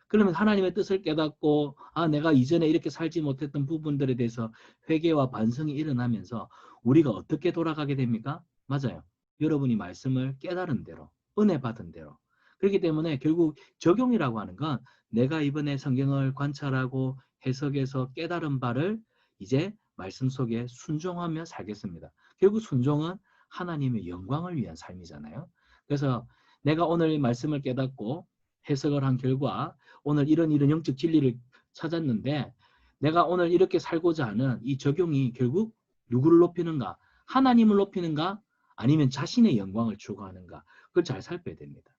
그러면 하나님의 뜻을 깨닫고 내가 이전에 이렇게 살지 못했던 부분들에 대해서 회개와 반성이 일어나면서 우리가 어떻게 돌아가게 됩니까? 맞아요. 여러분이 말씀을 깨달은 대로, 은혜 받은 대로. 그렇기 때문에 결국 적용이라고 하는 건 내가 이번에 성경을 관찰하고 해석해서 깨달은 바를 이제 말씀 속에 순종하며 살겠습니다. 결국 순종은 하나님의 영광을 위한 삶이잖아요. 그래서 내가 오늘 이 말씀을 깨닫고 해석을 한 결과 오늘 이런 영적 진리를 찾았는데, 내가 오늘 이렇게 살고자 하는 이 적용이 결국 누구를 높이는가? 하나님을 높이는가? 아니면 자신의 영광을 추구하는가? 그걸 잘 살펴야 됩니다.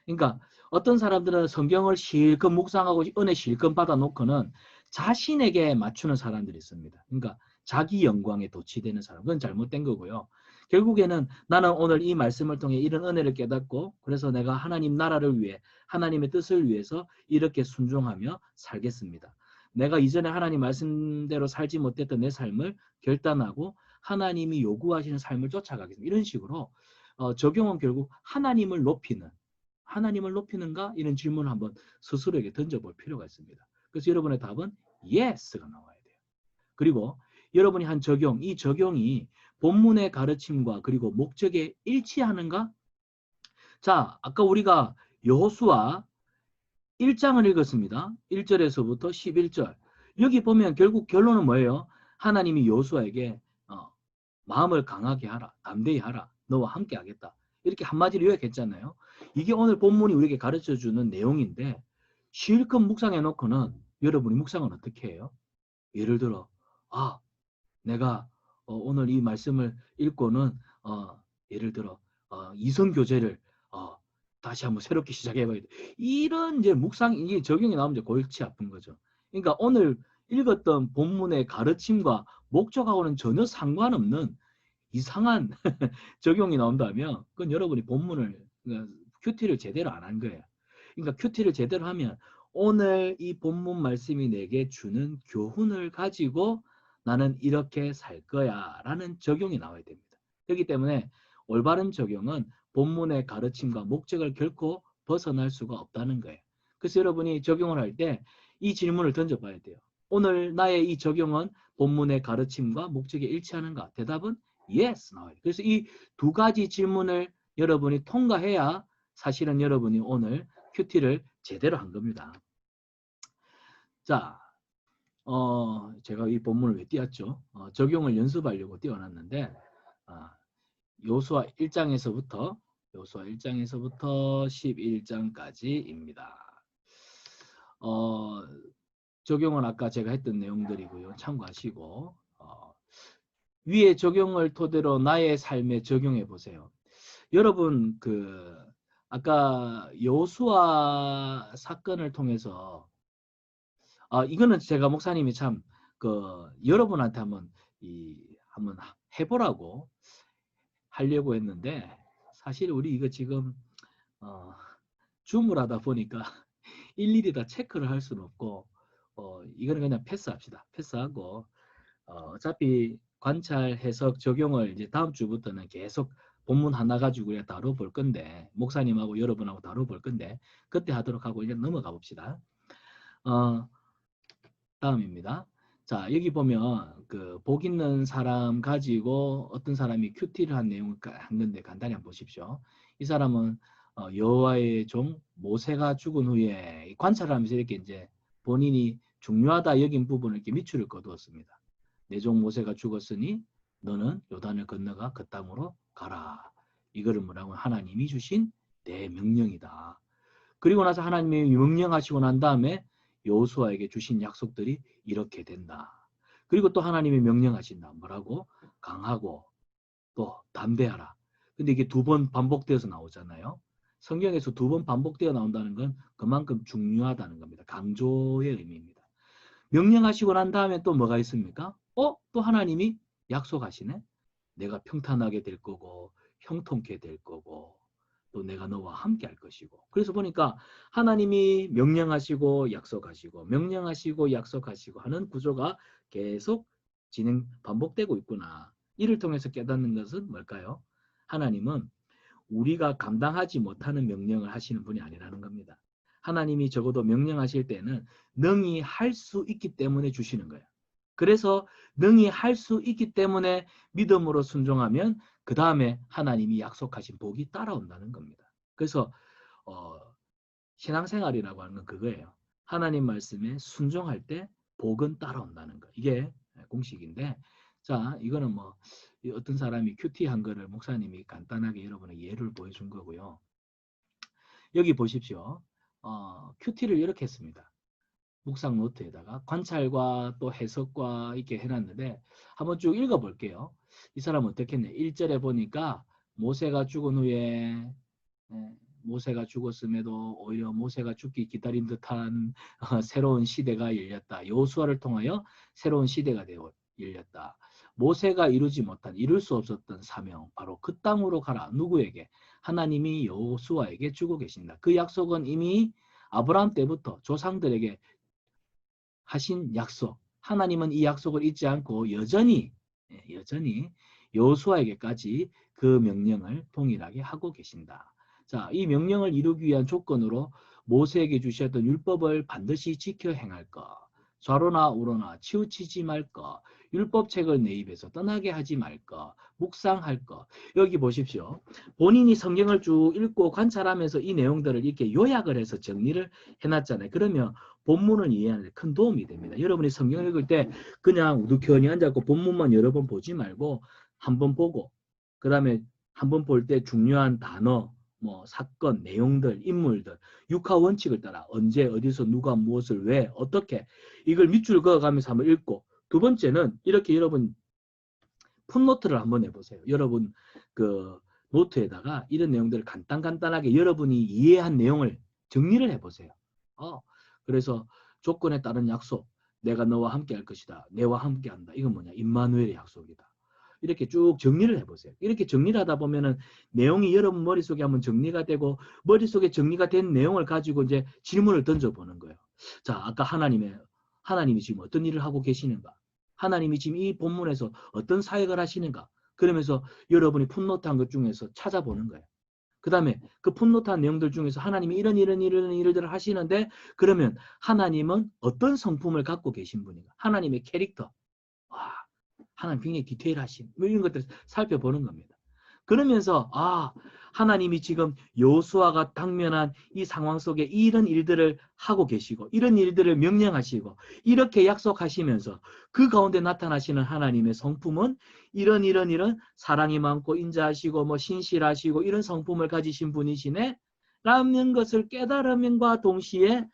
그러니까 어떤 사람들은 성경을 실컷 묵상하고 은혜 실컷 받아놓고는 자신에게 맞추는 사람들이 있습니다. 그러니까 자기 영광에 도취되는 사람, 그건 잘못된 거고요. 결국에는 나는 오늘 이 말씀을 통해 이런 은혜를 깨닫고 그래서 내가 하나님 나라를 위해 하나님의 뜻을 위해서 이렇게 순종하며 살겠습니다. 내가 이전에 하나님 말씀대로 살지 못했던 내 삶을 결단하고 하나님이 요구하시는 삶을 쫓아가겠습니다. 이런 식으로 적용은 결국 하나님을 높이는가? 이런 질문을 한번 스스로에게 던져볼 필요가 있습니다. 그래서 여러분의 답은 yes가 나와야 돼요. 그리고 여러분이 한 적용, 이 적용이 본문의 가르침과 그리고 목적에 일치하는가? 자, 아까 우리가 여호수아 1장을 읽었습니다. 1절에서부터 11절. 여기 보면 결국 결론은 뭐예요? 하나님이 여호수아에게 마음을 강하게 하라, 담대히 하라, 너와 함께 하겠다. 이렇게 한마디로 요약했잖아요. 이게 오늘 본문이 우리에게 가르쳐주는 내용인데 실컷 묵상해 놓고는 여러분이 묵상은 어떻게 해요? 예를 들어 내가 오늘 이 말씀을 읽고는 예를 들어 이성교제를 다시 한번 새롭게 시작해봐야 돼. 이런 이제 묵상 이게 적용이 나오면 이제 골치 아픈 거죠. 그러니까 오늘 읽었던 본문의 가르침과 목적하고는 전혀 상관없는 이상한 적용이 나온다면 그건 여러분이 본문을 큐티를 제대로 안 한 거예요. 그러니까 큐티를 제대로 하면 오늘 이 본문 말씀이 내게 주는 교훈을 가지고 나는 이렇게 살 거야 라는 적용이 나와야 됩니다. 그렇기 때문에 올바른 적용은 본문의 가르침과 목적을 결코 벗어날 수가 없다는 거예요. 그래서 여러분이 적용을 할 때 이 질문을 던져봐야 돼요. 오늘 나의 이 적용은 본문의 가르침과 목적에 일치하는가? 대답은 yes 나와요. 그래서 이 두 가지 질문을 여러분이 통과해야 사실은 여러분이 오늘 큐티를 제대로 한 겁니다. 자, 제가 이 본문을 왜 띄웠죠? 적용을 연습하려고 띄워놨는데 요수아 1장에서부터 11장까지입니다. 적용은 아까 제가 했던 내용들이고요. 참고하시고 위에 적용을 토대로 나의 삶에 적용해 보세요. 여러분 아까 여호수아 사건을 통해서 이거는 제가 목사님이 참 여러분한테 한번 해보라고 하려고 했는데 사실 우리 이거 지금 줌을 하다 보니까 일일이 다 체크를 할 수는 없고 이거는 그냥 패스합시다. 패스하고 어차피 관찰, 해석, 적용을 이제 다음 주부터는 계속 본문 하나 가지고 그냥 다뤄볼 건데 목사님하고 여러분하고 다뤄볼 건데 그때 하도록 하고 이제 넘어가 봅시다. 다음입니다. 자, 여기 보면 그 복 있는 사람 가지고 어떤 사람이 큐티를 한 내용을 한 건데 간단히 한번 보십시오. 이 사람은 여호와의 종 모세가 죽은 후에 관찰하면서 이렇게 이제 본인이 중요하다 여긴 부분을 이렇게 밑줄을 그어두었습니다. 내 종 모세가 죽었으니 너는 요단을 건너가 그 땅으로 가라. 이거를 뭐라고 하나님이 주신 내 명령이다. 그리고 나서 하나님이 명령하시고 난 다음에 여호수아에게 주신 약속들이 이렇게 된다. 그리고 또 하나님이 명령하신다. 뭐라고? 강하고 또 담대하라. 근데 이게 두 번 반복되어서 나오잖아요. 성경에서 두 번 반복되어 나온다는 건 그만큼 중요하다는 겁니다. 강조의 의미입니다. 명령하시고 난 다음에 또 뭐가 있습니까? 또 하나님이 약속하시네. 내가 평탄하게 될 거고 형통케 될 거고 또 내가 너와 함께 할 것이고. 그래서 보니까 하나님이 명령하시고 약속하시고 명령하시고 약속하시고 하는 구조가 계속 반복되고 있구나. 이를 통해서 깨닫는 것은 뭘까요? 하나님은 우리가 감당하지 못하는 명령을 하시는 분이 아니라는 겁니다. 하나님이 적어도 명령하실 때는 능히 할 수 있기 때문에 주시는 거예요. 그래서 능히 할 수 있기 때문에 믿음으로 순종하면 그 다음에 하나님이 약속하신 복이 따라온다는 겁니다. 그래서 신앙생활이라고 하는 건 그거예요. 하나님 말씀에 순종할 때 복은 따라온다는 거. 이게 공식인데 자 이거는 뭐 어떤 사람이 큐티한 거를 목사님이 간단하게 여러분의 예를 보여준 거고요. 여기 보십시오. 큐티를 이렇게 했습니다. 묵상 노트에다가 관찰과 또 해석과 이렇게 해놨는데 한번 쭉 읽어볼게요. 이 사람은 어떻게 했냐. 1절에 보니까 모세가 죽은 후에 모세가 죽었음에도 오히려 모세가 죽기 기다린 듯한 새로운 시대가 열렸다. 여호수아를 통하여 새로운 시대가 열렸다. 모세가 이룰 수 없었던 사명 바로 그 땅으로 가라. 누구에게? 하나님이 여호수아에게 주고 계신다. 그 약속은 이미 아브라함 때부터 조상들에게 하신 약속. 하나님은 이 약속을 잊지 않고 여전히 여호수아에게까지 그 명령을 동일하게 하고 계신다. 자, 이 명령을 이루기 위한 조건으로 모세에게 주셨던 율법을 반드시 지켜 행할 것. 좌로나 우로나 치우치지 말 것. 율법책을 내 입에서 떠나게 하지 말 것. 묵상할 것. 여기 보십시오. 본인이 성경을 쭉 읽고 관찰하면서 이 내용들을 이렇게 요약을 해서 정리를 해놨잖아요. 그러면 본문을 이해하는 데 큰 도움이 됩니다. 여러분이 성경을 읽을 때 그냥 우두커니 앉아서 본문만 여러 번 보지 말고 한 번 보고 그 다음에 한 번 볼 때 중요한 단어, 뭐 사건, 내용들, 인물들, 육하 원칙을 따라 언제, 어디서, 누가, 무엇을, 왜, 어떻게 이걸 밑줄 그어가면서 한번 읽고 두 번째는 이렇게 여러분 풋노트를 한번 해보세요. 여러분 그 노트에다가 이런 내용들을 간단하게 여러분이 이해한 내용을 정리를 해보세요. 그래서 조건에 따른 약속, 내가 너와 함께 할 것이다. 내와 함께 한다. 이건 뭐냐? 임마누엘의 약속이다. 이렇게 쭉 정리를 해보세요. 이렇게 정리를 하다 보면은 내용이 여러분 머릿속에 한번 정리가 되고 머릿속에 정리가 된 내용을 가지고 이제 질문을 던져보는 거예요. 자, 아까 하나님이 지금 어떤 일을 하고 계시는가? 하나님이 지금 이 본문에서 어떤 사역을 하시는가? 그러면서 여러분이 풋노트한 것 중에서 찾아보는 거예요. 그 다음에 그 풋노트한 내용들 중에서 하나님이 이런 일들을 하시는데 그러면 하나님은 어떤 성품을 갖고 계신 분인가? 하나님의 캐릭터. 하나님 굉장히 디테일하신 이런 것들을 살펴보는 겁니다. 그러면서 하나님이 지금 여호수아가 당면한 이 상황 속에 이런 일들을 하고 계시고 이런 일들을 명령하시고 이렇게 약속하시면서 그 가운데 나타나시는 하나님의 성품은 이런 사랑이 많고 인자하시고 뭐 신실하시고 이런 성품을 가지신 분이시네 라는 것을 깨달음과 동시에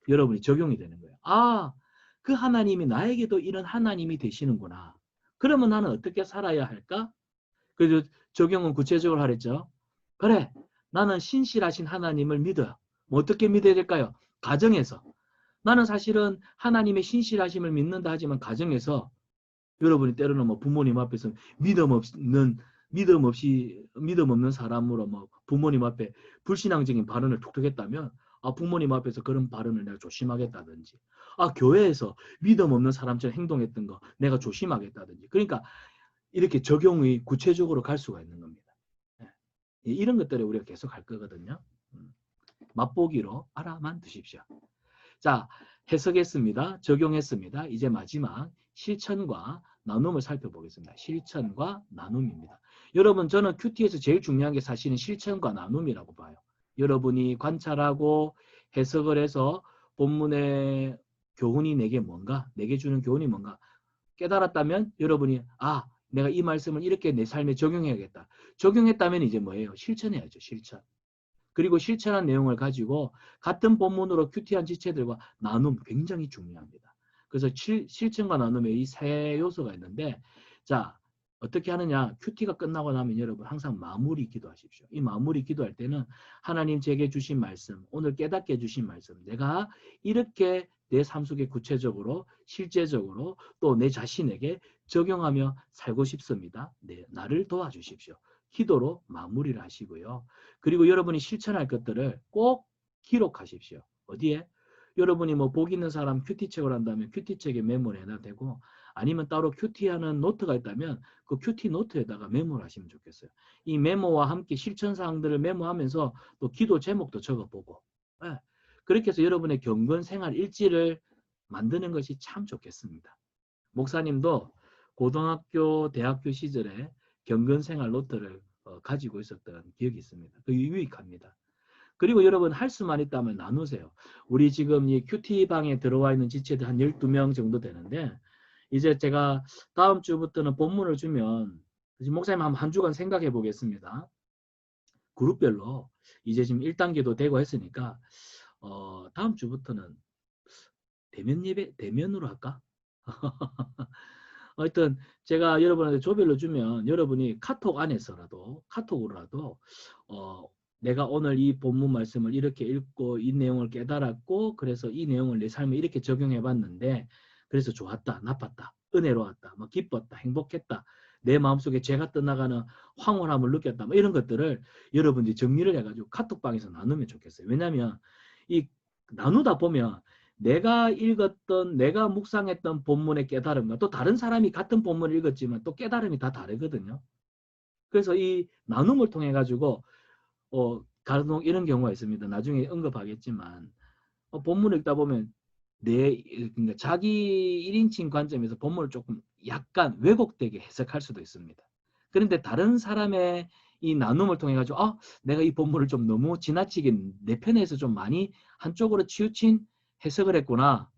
여러분이 적용이 되는 거예요. 그 하나님이 나에게도 이런 하나님이 되시는구나. 그러면 나는 어떻게 살아야 할까? 그래서 적용은 구체적으로 하랬죠. 그래, 나는 신실하신 하나님을 믿어요. 뭐 어떻게 믿어야 될까요? 가정에서. 나는 사실은 하나님의 신실하심을 믿는다 하지만 가정에서 여러분이 때로는 뭐 부모님 앞에서 믿음 없는 믿음 없는 사람으로 뭐 부모님 앞에 불신앙적인 발언을 툭툭 했다면 부모님 앞에서 그런 발언을 내가 조심하겠다든지 교회에서 믿음 없는 사람처럼 행동했던 거 내가 조심하겠다든지 그러니까 이렇게 적용이 구체적으로 갈 수가 있는 겁니다. 이런 것들을 우리가 계속 할 거거든요. 맛보기로 알아만 두십시오. 자, 해석했습니다. 적용했습니다. 이제 마지막 실천과 나눔을 살펴보겠습니다. 실천과 나눔입니다. 여러분 저는 큐티에서 제일 중요한 게 사실은 실천과 나눔이라고 봐요. 여러분이 관찰하고 해석을 해서 본문의 교훈이 내게 뭔가, 내게 주는 교훈이 뭔가 깨달았다면 여러분이 내가 이 말씀을 이렇게 내 삶에 적용해야겠다. 적용했다면 이제 뭐예요? 실천해야죠. 실천. 그리고 실천한 내용을 가지고 같은 본문으로 큐티한 지체들과 나눔 굉장히 중요합니다. 그래서 실천과 나눔의 이 세 요소가 있는데 자 어떻게 하느냐 큐티가 끝나고 나면 여러분 항상 마무리 기도하십시오. 이 마무리 기도할 때는 하나님 제게 주신 말씀 오늘 깨닫게 해주신 말씀 내가 이렇게 내 삶 속에 구체적으로 실제적으로 또 내 자신에게 적용하며 살고 싶습니다. 나를 도와주십시오. 기도로 마무리를 하시고요. 그리고 여러분이 실천할 것들을 꼭 기록하십시오. 어디에? 여러분이 뭐 복 있는 사람 큐티책을 한다면 큐티책에 메모를 해놔도 되고 아니면 따로 큐티하는 노트가 있다면 그 큐티 노트에다가 메모를 하시면 좋겠어요. 이 메모와 함께 실천사항들을 메모하면서 또 기도 제목도 적어보고 그렇게 해서 여러분의 경건 생활 일지를 만드는 것이 참 좋겠습니다. 목사님도 고등학교, 대학교 시절에 경건 생활 노트를 가지고 있었던 기억이 있습니다. 그 유익합니다. 그리고 여러분 할 수만 있다면 나누세요. 우리 지금 이 큐티방에 들어와 있는 지체들 한 12명 정도 되는데 이제 제가 다음 주부터는 본문을 주면 목사님 한 주간 생각해 보겠습니다. 그룹별로 이제 지금 1단계도 되고 했으니까 다음 주부터는 대면 예배, 대면으로 할까? 하여튼 제가 여러분한테 조별로 주면 여러분이 카톡 안에서라도 카톡으로라도 내가 오늘 이 본문 말씀을 이렇게 읽고 이 내용을 깨달았고 그래서 이 내용을 내 삶에 이렇게 적용해 봤는데 그래서 좋았다 나빴다 은혜로웠다 뭐 기뻤다 행복했다 내 마음속에 죄가 떠나가는 황홀함을 느꼈다 뭐 이런 것들을 여러분들이 정리를 해가지고 카톡방에서 나누면 좋겠어요. 왜냐하면 이 나누다 보면 내가 읽었던 내가 묵상했던 본문의 깨달음과 또 다른 사람이 같은 본문을 읽었지만 또 깨달음이 다 다르거든요. 그래서 이 나눔을 통해 가지고 간혹 이런 경우가 있습니다. 나중에 언급하겠지만 본문을 읽다 보면 그러니까 자기 1인칭 관점에서 본문을 조금 약간 왜곡되게 해석할 수도 있습니다. 그런데 다른 사람의 이 나눔을 통해 가지고 내가 이 본문을 좀 너무 지나치게 내 편에서 좀 많이 한쪽으로 치우친 해석을 했구나.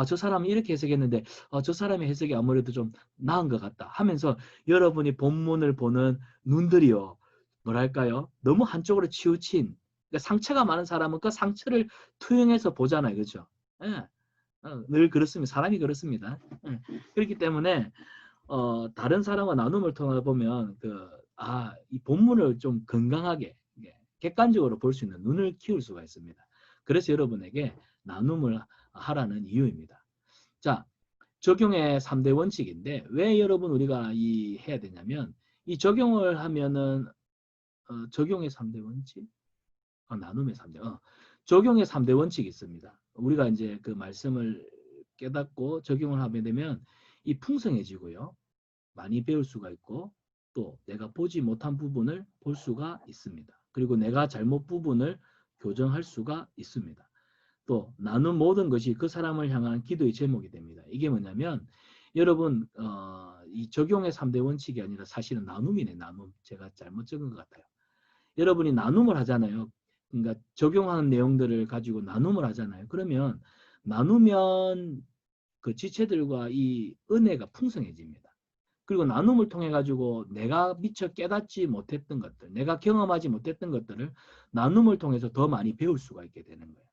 저 사람은 이렇게 해석했는데 저 사람의 해석이 아무래도 좀 나은 것 같다 하면서 여러분이 본문을 보는 눈들이요. 뭐랄까요? 너무 한쪽으로 치우친 그러니까 상처가 많은 사람은 그 상처를 투영해서 보잖아요. 그렇죠? 예. 늘 그렇습니다. 사람이 그렇습니다. 그렇기 때문에 다른 사람과 나눔을 통해 보면 이 본문을 좀 건강하게 객관적으로 볼 수 있는 눈을 키울 수가 있습니다. 그래서 여러분에게 나눔을 하라는 이유입니다. 자, 적용의 3대 원칙인데 왜 여러분 우리가 해야 되냐면 이 적용을 하면은 적용의 3대 원칙? 나눔의 3대 적용의 3대 원칙이 있습니다. 우리가 이제 그 말씀을 깨닫고 적용을 하게 되면 이 풍성해지고요. 많이 배울 수가 있고 또 내가 보지 못한 부분을 볼 수가 있습니다. 그리고 내가 잘못 부분을 교정할 수가 있습니다. 또 나눈 모든 것이 그 사람을 향한 기도의 제목이 됩니다. 이게 뭐냐면 여러분 이 적용의 3대 원칙이 아니라 사실은 나눔이네. 나눔. 제가 잘못 적은 것 같아요. 여러분이 나눔을 하잖아요. 그러니까 적용하는 내용들을 가지고 나눔을 하잖아요. 그러면 나누면 그 지체들과 이 은혜가 풍성해집니다. 그리고 나눔을 통해 가지고 내가 미처 깨닫지 못했던 것들, 내가 경험하지 못했던 것들을 나눔을 통해서 더 많이 배울 수가 있게 되는 거예요.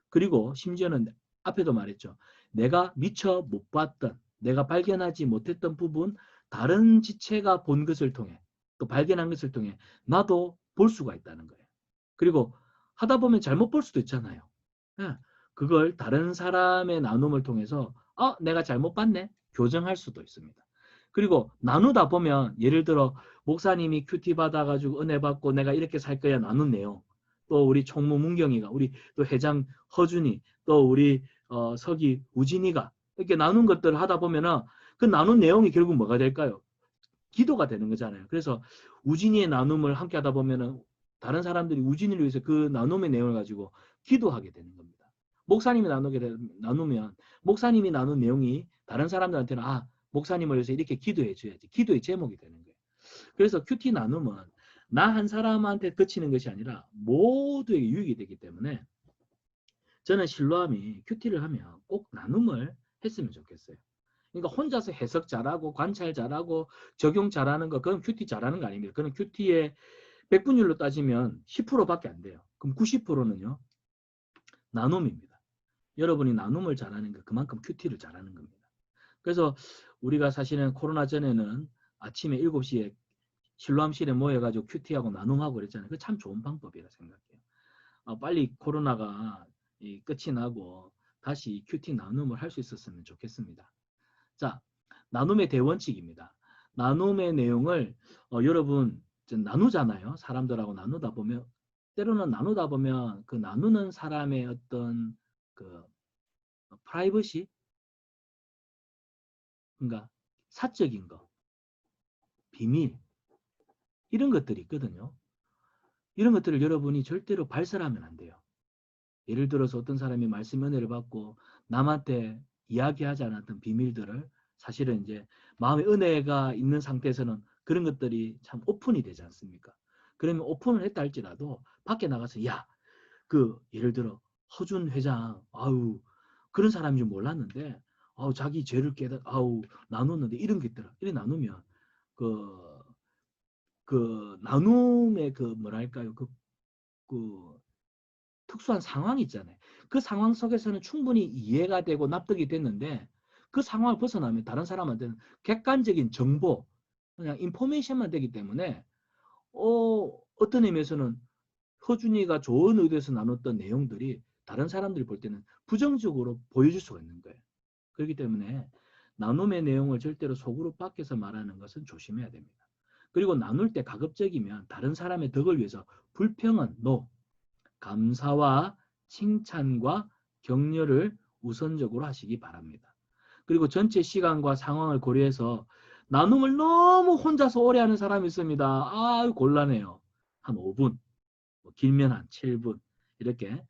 그리고 심지어는 앞에도 말했죠. 내가 미처 못 봤던, 내가 발견하지 못했던 부분, 다른 지체가 본 것을 통해, 또 발견한 것을 통해 나도 볼 수가 있다는 거예요. 그리고 하다 보면 잘못 볼 수도 있잖아요. 그걸 다른 사람의 나눔을 통해서 내가 잘못 봤네. 교정할 수도 있습니다. 그리고 나누다 보면 예를 들어 목사님이 큐티 받아가지고 은혜 받고 내가 이렇게 살 거야 나눈 내용, 또 우리 총무 문경이가, 우리 또 회장 허준이, 또 우리 서기 우진이가 이렇게 나눈 것들을 하다 보면은 그 나눈 내용이 결국 뭐가 될까요? 기도가 되는 거잖아요. 그래서 우진이의 나눔을 함께 하다 보면은 다른 사람들이 우진이를 위해서 그 나눔의 내용을 가지고 기도하게 되는 겁니다. 목사님이 나누면 목사님이 나눈 내용이 다른 사람들한테는 아, 목사님을 위해서 이렇게 기도해 줘야지. 기도의 제목이 되는 거예요. 그래서 큐티 나눔은 나 한 사람한테 그치는 것이 아니라 모두에게 유익이 되기 때문에 저는 실로암이 큐티를 하면 꼭 나눔을 했으면 좋겠어요. 그러니까 혼자서 해석 잘하고 관찰 잘하고 적용 잘하는 거 그건 큐티 잘하는 거 아닙니다. 그건 큐티의 백분율로 따지면 10%밖에 안 돼요. 그럼 90%는요. 나눔입니다. 여러분이 나눔을 잘하는 거 그만큼 큐티를 잘하는 겁니다. 그래서 우리가 사실은 코로나 전에는 아침에 7시에 실로암실에 모여가지고 큐티하고 나눔하고 그랬잖아요. 그거 참 좋은 방법이라 생각해요. 빨리 코로나가 끝이 나고 다시 큐티 나눔을 할 수 있었으면 좋겠습니다. 자, 나눔의 대원칙입니다. 나눔의 내용을 여러분 나누잖아요. 사람들하고 나누다 보면 때로는 나누다 보면 그 나누는 사람의 어떤 그 프라이버시, 그러니까 사적인 거, 비밀 이런 것들이 있거든요. 이런 것들을 여러분이 절대로 발설하면 안 돼요. 예를 들어서 어떤 사람이 말씀 은혜를 받고 남한테 이야기하지 않았던 비밀들을 사실은 이제 마음의 은혜가 있는 상태에서는 그런 것들이 참 오픈이 되지 않습니까? 그러면 오픈을 했다 할지라도 밖에 나가서 야, 그 예를 들어 허준 회장, 아우 그런 사람인 줄 몰랐는데 아우 자기 죄를 아우 나눴는데 이런 게 있더라. 이렇게 나누면 그 나눔의 그 뭐랄까요 그 특수한 상황이 있잖아요. 그 상황 속에서는 충분히 이해가 되고 납득이 됐는데 그 상황을 벗어나면 다른 사람한테는 객관적인 정보, 그냥 인포메이션만 되기 때문에 어떤 의미에서는 허준이가 좋은 의도에서 나눴던 내용들이 다른 사람들이 볼 때는 부정적으로 보여줄 수가 있는 거예요. 그렇기 때문에 나눔의 내용을 절대로 속으로 밖에서 말하는 것은 조심해야 됩니다. 그리고 나눌 때 가급적이면 다른 사람의 덕을 위해서 불평은 NO, 감사와 칭찬과 격려를 우선적으로 하시기 바랍니다. 그리고 전체 시간과 상황을 고려해서 나눔을 너무 혼자서 오래 하는 사람이 있습니다. 아, 곤란해요. 한 5분, 길면 한 7분 이렇게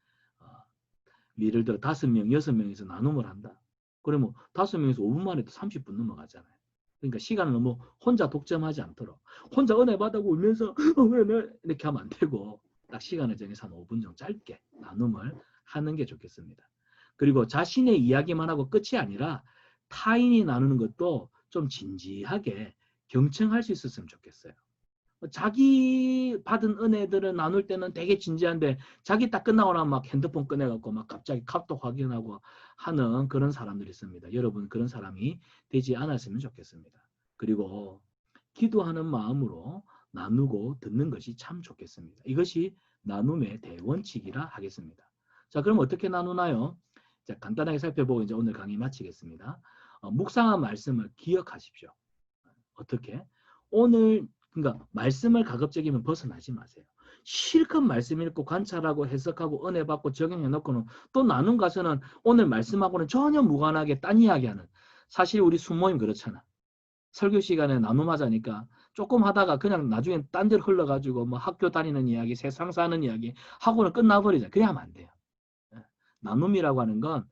예를 들어 5명, 6명에서 나눔을 한다. 그러면 5명에서 5분 만에 또 30분 넘어가잖아요. 그러니까 시간을 너무 혼자 독점하지 않도록 혼자 은혜 받고 울면서 이렇게 하면 안 되고 딱 시간을 정해서 한 5분 정도 짧게 나눔을 하는 게 좋겠습니다. 그리고 자신의 이야기만 하고 끝이 아니라 타인이 나누는 것도 좀 진지하게 경청할 수 있었으면 좋겠어요. 자기 받은 은혜들을 나눌 때는 되게 진지한데 자기 딱 끝나고 나면 막 핸드폰 꺼내갖고 막 갑자기 카톡 확인하고 하는 그런 사람들이 있습니다. 여러분 그런 사람이 되지 않았으면 좋겠습니다. 그리고 기도하는 마음으로 나누고 듣는 것이 참 좋겠습니다. 이것이 나눔의 대원칙이라 하겠습니다. 자, 그럼 어떻게 나누나요? 자, 간단하게 살펴보고 이제 오늘 강의 마치겠습니다. 묵상한 말씀을 기억하십시오. 어떻게? 오늘 그러니까 말씀을 가급적이면 벗어나지 마세요. 실컷 말씀 읽고 관찰하고 해석하고 은혜 받고 적용해 놓고는 또 나눈 가서는 오늘 말씀하고는 전혀 무관하게 딴 이야기하는 사실 우리 순모임 그렇잖아. 설교 시간에 나눔하자니까 조금 하다가 그냥 나중에 딴 데로 흘러가지고 뭐 학교 다니는 이야기, 세상 사는 이야기 하고는 끝나버리자. 그래 하면 안 돼요. 나눔이라고 하는 건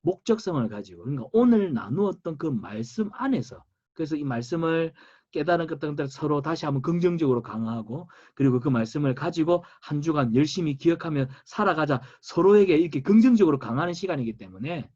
목적성을 가지고 그러니까 오늘 나누었던 그 말씀 안에서 그래서 이 말씀을 깨달은 것들 서로 다시 한번 긍정적으로 강화하고 그리고 그 말씀을 가지고 한 주간 열심히 기억하며 살아가자 서로에게 이렇게 긍정적으로 강하는 시간이기 때문에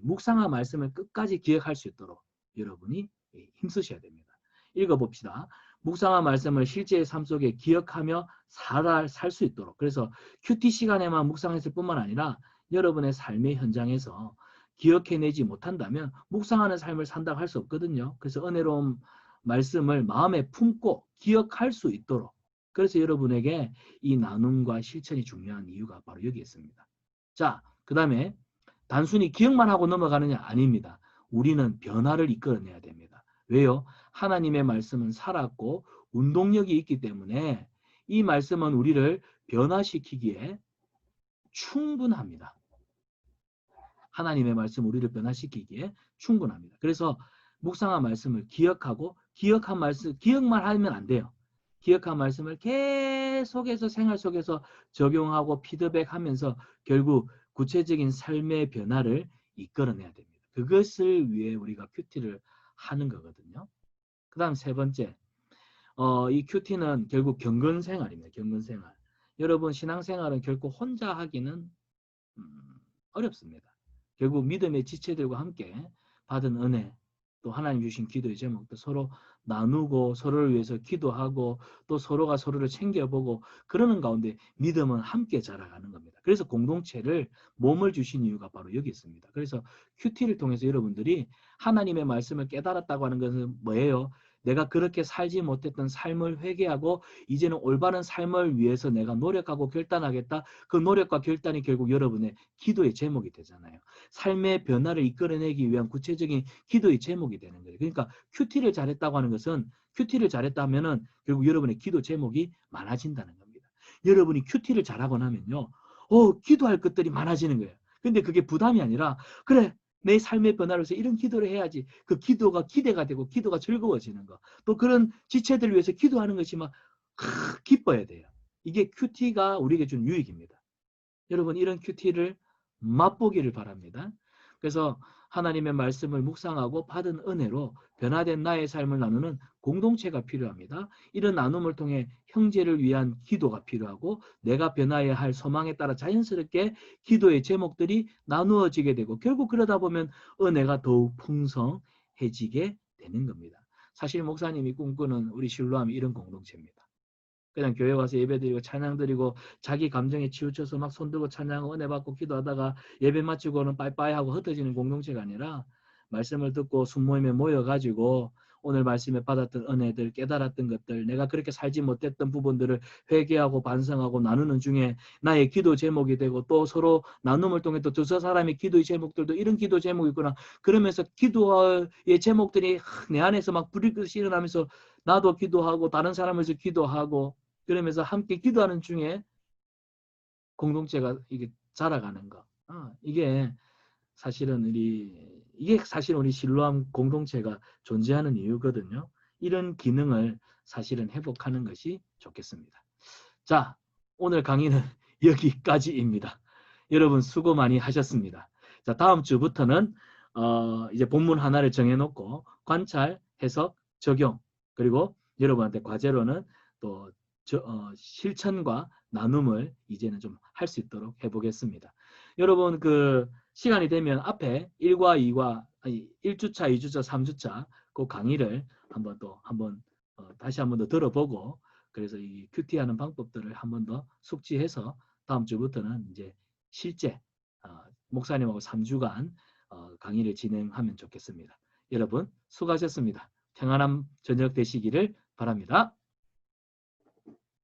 묵상한 말씀을 끝까지 기억할 수 있도록 여러분이 힘쓰셔야 됩니다. 읽어봅시다. 묵상한 말씀을 실제의 삶 속에 기억하며 살 수 있도록 그래서 큐티 시간에만 묵상했을 뿐만 아니라 여러분의 삶의 현장에서 기억해내지 못한다면 묵상하는 삶을 산다고 할 수 없거든요. 그래서 은혜로운 말씀을 마음에 품고 기억할 수 있도록 그래서 여러분에게 이 나눔과 실천이 중요한 이유가 바로 여기 있습니다. 자, 그 다음에 단순히 기억만 하고 넘어가느냐? 아닙니다. 우리는 변화를 이끌어내야 됩니다. 왜요? 하나님의 말씀은 살았고 운동력이 있기 때문에 이 말씀은 우리를 변화시키기에 충분합니다. 하나님의 말씀 우리를 변화시키기에 충분합니다. 그래서 묵상한 말씀을 기억하고 기억한 말씀 기억만 하면 안 돼요. 기억한 말씀을 계속해서 생활 속에서 적용하고 피드백하면서 결국 구체적인 삶의 변화를 이끌어내야 됩니다. 그것을 위해 우리가 큐티를 하는 거거든요. 그 다음 세 번째, 이 큐티는 결국 경건생활입니다. 경건생활. 여러분 신앙생활은 결코 혼자 하기는 어렵습니다. 결국 믿음의 지체들과 함께 받은 은혜, 또 하나님 주신 기도의 제목도 서로 나누고 서로를 위해서 기도하고 또 서로가 서로를 챙겨보고 그러는 가운데 믿음은 함께 자라가는 겁니다. 그래서 공동체를 몸을 주신 이유가 바로 여기 있습니다. 그래서 큐티를 통해서 여러분들이 하나님의 말씀을 깨달았다고 하는 것은 뭐예요? 내가 그렇게 살지 못했던 삶을 회개하고 이제는 올바른 삶을 위해서 내가 노력하고 결단하겠다. 그 노력과 결단이 결국 여러분의 기도의 제목이 되잖아요. 삶의 변화를 이끌어내기 위한 구체적인 기도의 제목이 되는 거예요. 그러니까 큐티를 잘했다고 하는 것은 큐티를 잘했다 하면은 결국 여러분의 기도 제목이 많아진다는 겁니다. 여러분이 큐티를 잘하고 나면요. 기도할 것들이 많아지는 거예요. 근데 그게 부담이 아니라 그래 내 삶의 변화를 위해서 이런 기도를 해야지. 그 기도가 기대가 되고 기도가 즐거워지는 거. 또 그런 지체들을 위해서 기도하는 것이 막 기뻐야 돼요. 이게 큐티가 우리에게 준 유익입니다. 여러분 이런 큐티를 맛보기를 바랍니다. 그래서 하나님의 말씀을 묵상하고 받은 은혜로 변화된 나의 삶을 나누는 공동체가 필요합니다. 이런 나눔을 통해 형제를 위한 기도가 필요하고 내가 변화해야 할 소망에 따라 자연스럽게 기도의 제목들이 나누어지게 되고 결국 그러다 보면 은혜가 더욱 풍성해지게 되는 겁니다. 사실 목사님이 꿈꾸는 우리 실로암이 이런 공동체입니다. 그냥 교회 와서 예배드리고 찬양드리고 자기 감정에 치우쳐서 막 손들고 찬양하고 은혜 받고 기도하다가 예배 마치고는 빠이빠이하고 흩어지는 공동체가 아니라 말씀을 듣고 순모임에 모여가지고 오늘 말씀에 받았던 은혜들 깨달았던 것들 내가 그렇게 살지 못했던 부분들을 회개하고 반성하고 나누는 중에 나의 기도 제목이 되고 또 서로 나눔을 통해 또 저 사람의 기도의 제목들도 이런 기도 제목이 있구나 그러면서 기도의 제목들이 내 안에서 막 불이 끄듯이 일어나면서 나도 기도하고 다른 사람을 위해서 기도하고 그러면서 함께 기도하는 중에 공동체가 이게 자라가는 거. 이게 사실은 우리 실로암 공동체가 존재하는 이유거든요. 이런 기능을 사실은 회복하는 것이 좋겠습니다. 자, 오늘 강의는 여기까지입니다. 여러분 수고 많이 하셨습니다. 자, 다음 주부터는 이제 본문 하나를 정해놓고 관찰, 해석, 적용 그리고 여러분한테 과제로는 또 실천과 나눔을 이제는 좀 할 수 있도록 해보겠습니다. 여러분 그 시간이 되면 앞에 1과 2과 1주차, 2주차, 3주차 그 강의를 다시 한번 더 들어보고 그래서 이 큐티하는 방법들을 한번 더 숙지해서 다음 주부터는 이제 실제 목사님하고 3주간 강의를 진행하면 좋겠습니다. 여러분 수고하셨습니다. 평안한 저녁 되시기를 바랍니다.